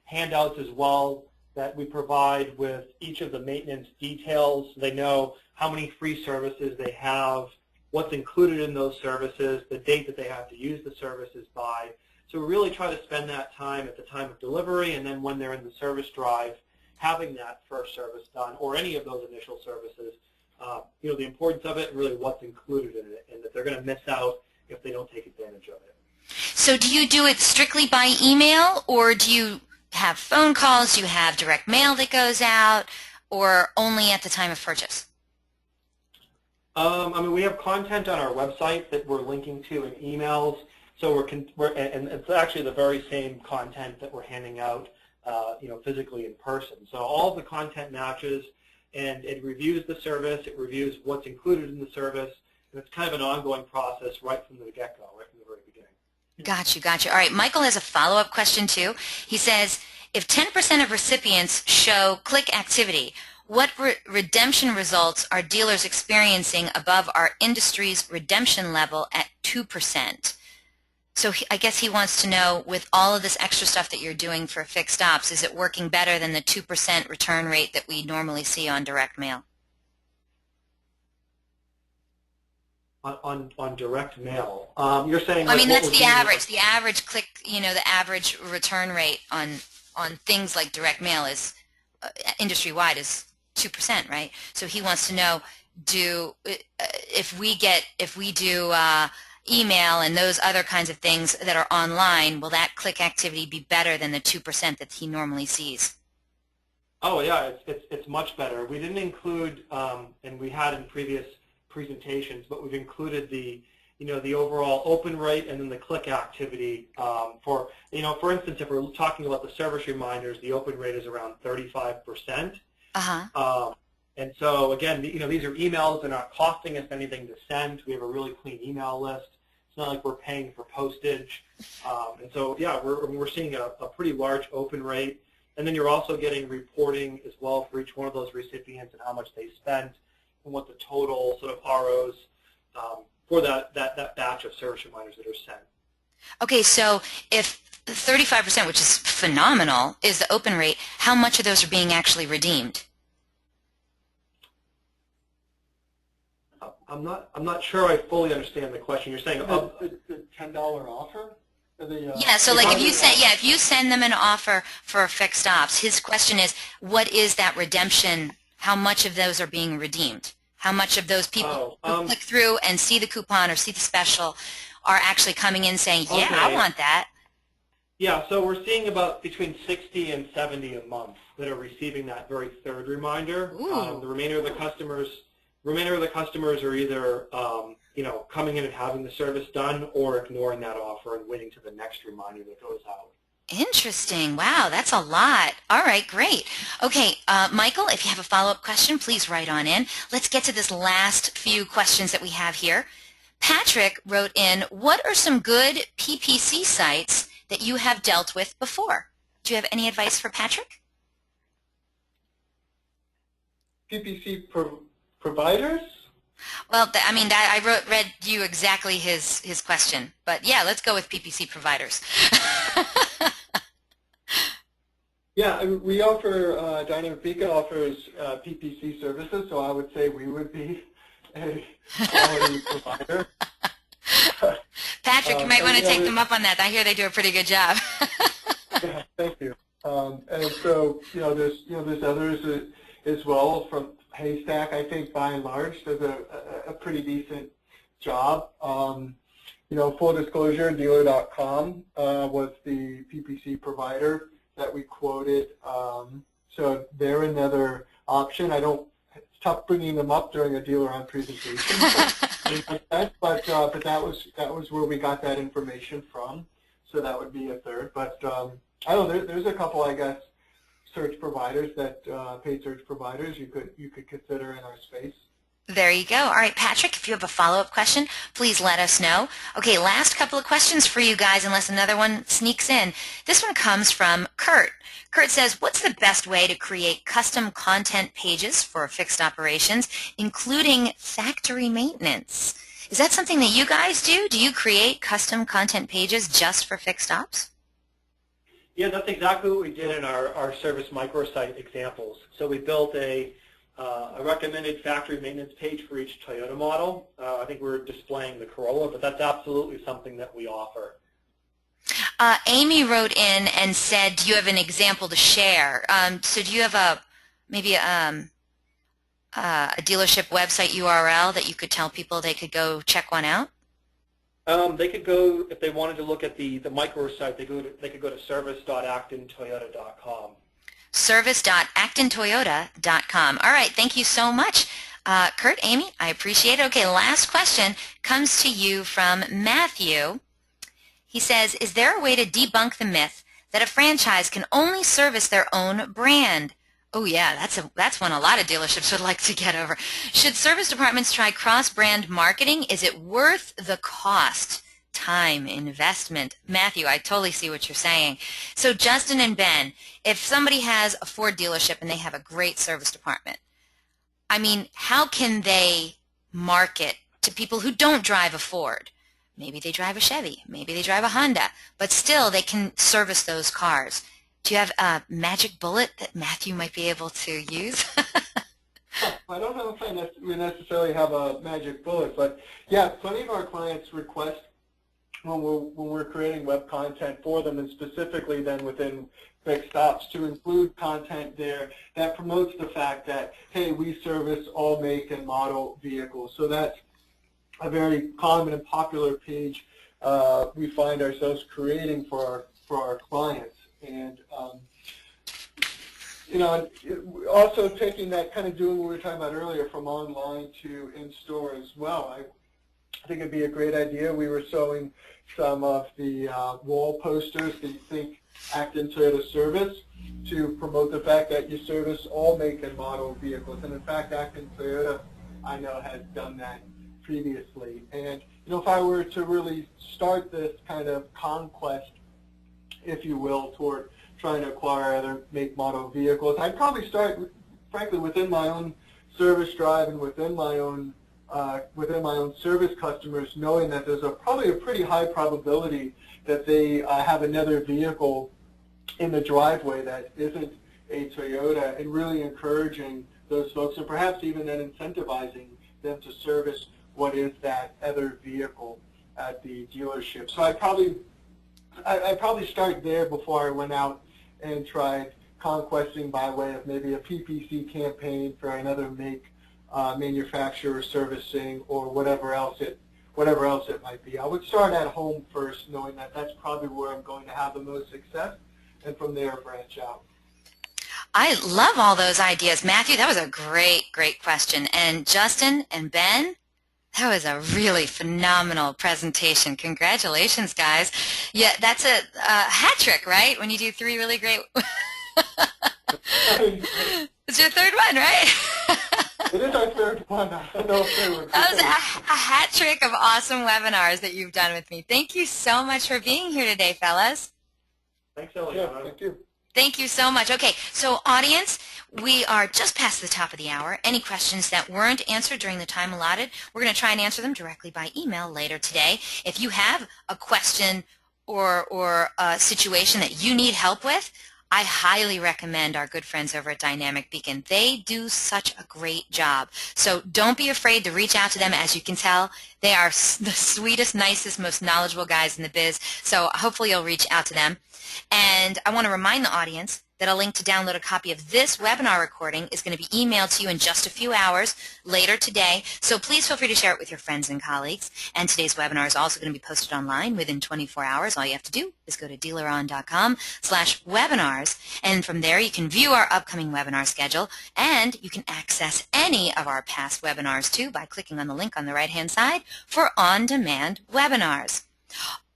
handouts as well that we provide with each of the maintenance details. They know how many free services they have, what's included in those services, the date that they have to use the services by. So we really try to spend that time at the time of delivery, and then when they're in the service drive, having that first service done, or any of those initial services, you know, the importance of it and really what's included in it, and that they're going to miss out if they don't take advantage of it. So do you do it strictly by email, or do you have phone calls, do you have direct mail that goes out, or only at the time of purchase? I mean, we have content on our website that we're linking to in emails, so and it's actually the very same content that we're handing out, you know, physically in person. So all of the content matches, and it reviews the service, it reviews what's included in the service, and it's kind of an ongoing process right from the get-go, right from the very beginning. Gotcha, gotcha. All right, Michael has a follow-up question too. He says, if 10% of recipients show click activity, what redemption results are dealers experiencing above our industry's redemption level at 2%? So I guess he wants to know, with all of this extra stuff that you're doing for fixed ops, is it working better than the 2% return rate that we normally see on direct mail? On direct mail, you're saying? I Like, mean, what that's would the average. The average click, the average return rate on things like direct mail is industry-wide is 2%, right? So he wants to know, if we do email and those other kinds of things that are online, will that click activity be better than the 2% that he normally sees? Oh yeah, it's much better. We didn't include, and we had in previous presentations, but we've included the overall open rate and then the click activity. For instance, if we're talking about the service reminders, the open rate is around 35%. And so again, these are emails. They're not costing us anything to send. We have a really clean email list. It's not like we're paying for postage. And so yeah, we're seeing a pretty large open rate. And then you're also getting reporting as well for each one of those recipients and how much they spent and what the total sort of ROs for that batch of service reminders that are sent. Okay, so if 35%, which is phenomenal, is the open rate, how much of those are being actually redeemed? I'm not sure I fully understand the question. You're saying the $10 offer? Yeah, so like if you send them an offer for fixed ops, his question is, what is that redemption? How much of those are being redeemed? How much of those people who click through and see the coupon or see the special are actually coming in saying, yeah, I want that? Yeah, so we're seeing about between 60 and 70 a month that are receiving that very third reminder. The remainder of the customers are either coming in and having the service done or ignoring that offer and waiting to the next reminder that goes out. Interesting. Wow, that's a lot. All right, great. Okay, Michael, if you have a follow-up question, please write on in. Let's get to this last few questions that we have here. Patrick wrote in, what are some good PPC sites that you have dealt with before? Do you have any advice for Patrick? PPC providers? Well, I read you exactly his question, but yeah, let's go with PPC providers. Yeah, we offer, Dynamic Beacon offers PPC services, so I would say we would be a quality provider. Patrick, you might want to take them up on that. I hear they do a pretty good job. Yeah, thank you. And so, there's others as well from Haystack. I think by and large does a pretty decent job. Full disclosure, dealer.com was the PPC provider that we quoted. So they're another option. It's tough bringing them up during a dealer-on presentation, but that was where we got that information from. So that would be a third. But I don't know. There's a couple, I guess, search providers paid search providers you could consider in our space. There you go. All right, Patrick, if you have a follow-up question, please let us know. Okay, last couple of questions for you guys, unless another one sneaks in. This one comes from Kurt. Kurt says, what's the best way to create custom content pages for fixed operations, including factory maintenance? Is that something that you guys do? Do you create custom content pages just for fixed ops? Yeah, that's exactly what we did in our service microsite examples. So we built a recommended factory maintenance page for each Toyota model. I think we're displaying the Corolla, but that's absolutely something that we offer. Amy wrote in and said, do you have an example to share? So do you have maybe a dealership website URL that you could tell people they could go check one out? They could go, if they wanted to look at the microsite, they could go to service.actontoyota.com. Service.actontoyota.com. All right, thank you so much. Kurt, Amy, I appreciate it. Okay, last question comes to you from Matthew. He says, is there a way to debunk the myth that a franchise can only service their own brand? Oh yeah, that's one a lot of dealerships would like to get over. Should service departments try cross-brand marketing? Is it worth the cost time investment. Matthew, I totally see what you're saying. So Justin and Ben, if somebody has a Ford dealership and they have a great service department, I mean, how can they market to people who don't drive a Ford? Maybe they drive a Chevy, maybe they drive a Honda, but still they can service those cars. Do you have a magic bullet that Matthew might be able to use? I don't know if we necessarily have a magic bullet, but yeah, plenty of our clients request when we're creating web content for them, and specifically then within fixed ops, to include content there that promotes the fact that, hey, we service all make and model vehicles. So that's a very common and popular page we find ourselves creating for our clients. And you know, also taking that, kind of doing what we were talking about earlier, from online to in-store as well. I think it'd be a great idea. We were showing some of the wall posters that you think Acton Toyota service to promote the fact that you service all make and model vehicles. And in fact, Acton Toyota, I know, has done that previously. And you know, if I were to really start this kind of conquest, if you will, toward trying to acquire other make model vehicles, I'd probably start, frankly, within my own service drive and within my own service customers, knowing that there's probably a pretty high probability that they have another vehicle in the driveway that isn't a Toyota, and really encouraging those folks, and perhaps even then incentivizing them to service what is that other vehicle at the dealership. So I'd probably start there before I went out and tried conquesting by way of maybe a PPC campaign for another make, manufacturer servicing, or whatever else it might be. I would start at home first, knowing that that's probably where I'm going to have the most success, and from there branch out. I love all those ideas. Matthew, that was a great, great question. And Justin and Ben, that was a really phenomenal presentation. Congratulations, guys. Yeah, that's a hat trick, right? When you do three really great. It's your third one, right? It is our third one. I don't know if they were. That was a hat trick of awesome webinars that you've done with me. Thank you so much for being here today, fellas. Thanks, Eliana. Yeah, thank you. Thank you so much. Okay, so audience, we are just past the top of the hour. Any questions that weren't answered during the time allotted, we're going to try and answer them directly by email later today. If you have a question or a situation that you need help with, I highly recommend our good friends over at Dynamic Beacon. They do such a great job. So don't be afraid to reach out to them. As you can tell, they are the sweetest, nicest, most knowledgeable guys in the biz. So hopefully you'll reach out to them. And I want to remind the audience that a link to download a copy of this webinar recording is going to be emailed to you in just a few hours later today. So please feel free to share it with your friends and colleagues. And today's webinar is also going to be posted online within 24 hours. All you have to do is go to dealeron.com/webinars. And from there you can view our upcoming webinar schedule, and you can access any of our past webinars too by clicking on the link on the right-hand side for on-demand webinars.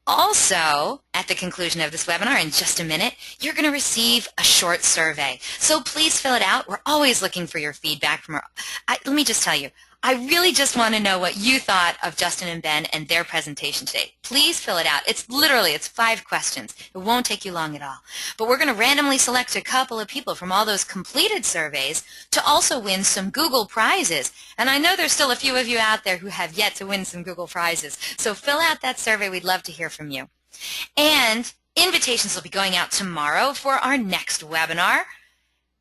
Also, at the conclusion of this webinar, in just a minute, you're going to receive a short survey. So please fill it out. We're always looking for your feedback from let me just tell you, I really just want to know what you thought of Justin and Ben and their presentation today. Please fill it out. It's 5 questions. It won't take you long at all. But we're going to randomly select a couple of people from all those completed surveys to also win some Google prizes. And I know there's still a few of you out there who have yet to win some Google prizes. So fill out that survey. We'd love to hear from you. And invitations will be going out tomorrow for our next webinar.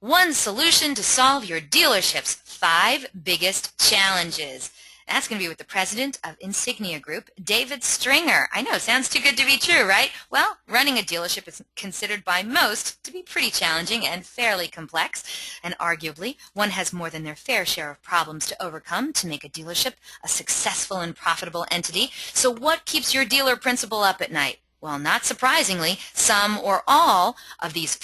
One solution to solve your dealership's 5 biggest challenges. That's going to be with the president of Insignia Group, David Stringer. I know, sounds too good to be true, right? Well, running a dealership is considered by most to be pretty challenging and fairly complex, and arguably one has more than their fair share of problems to overcome to make a dealership a successful and profitable entity. So what keeps your dealer principal up at night? Well, not surprisingly, some or all of these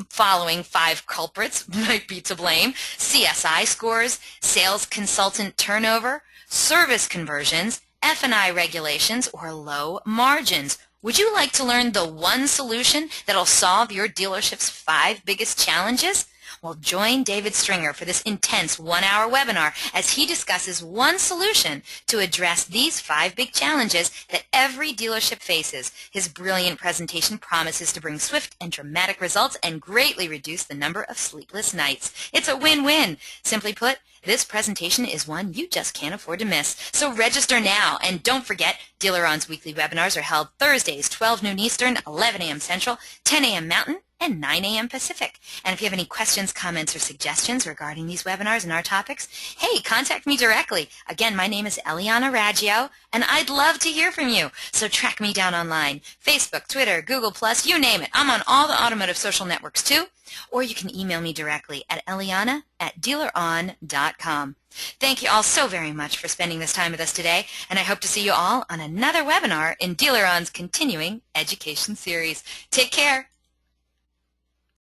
following 5 culprits might be to blame: CSI scores, sales consultant turnover, service conversions, F&I regulations, or low margins. Would you like to learn the one solution that'll solve your dealership's 5 biggest challenges? Well, join David Stringer for this intense one-hour webinar as he discusses one solution to address these 5 big challenges that every dealership faces. His brilliant presentation promises to bring swift and dramatic results and greatly reduce the number of sleepless nights. It's a win-win. Simply put, this presentation is one you just can't afford to miss. So register now, and don't forget, DealerUn's weekly webinars are held Thursdays, 12 noon Eastern, 11 a.m. Central, 10 a.m. Mountain, and 9 a.m. Pacific. And if you have any questions, comments, or suggestions regarding these webinars and our topics, hey, contact me directly. Again, my name is Eliana Raggio, and I'd love to hear from you. So track me down online. Facebook, Twitter, Google+, you name it. I'm on all the automotive social networks too. Or you can email me directly at eliana@dealerun.com. Thank you all so very much for spending this time with us today, and I hope to see you all on another webinar in DealerUn's continuing education series. Take care.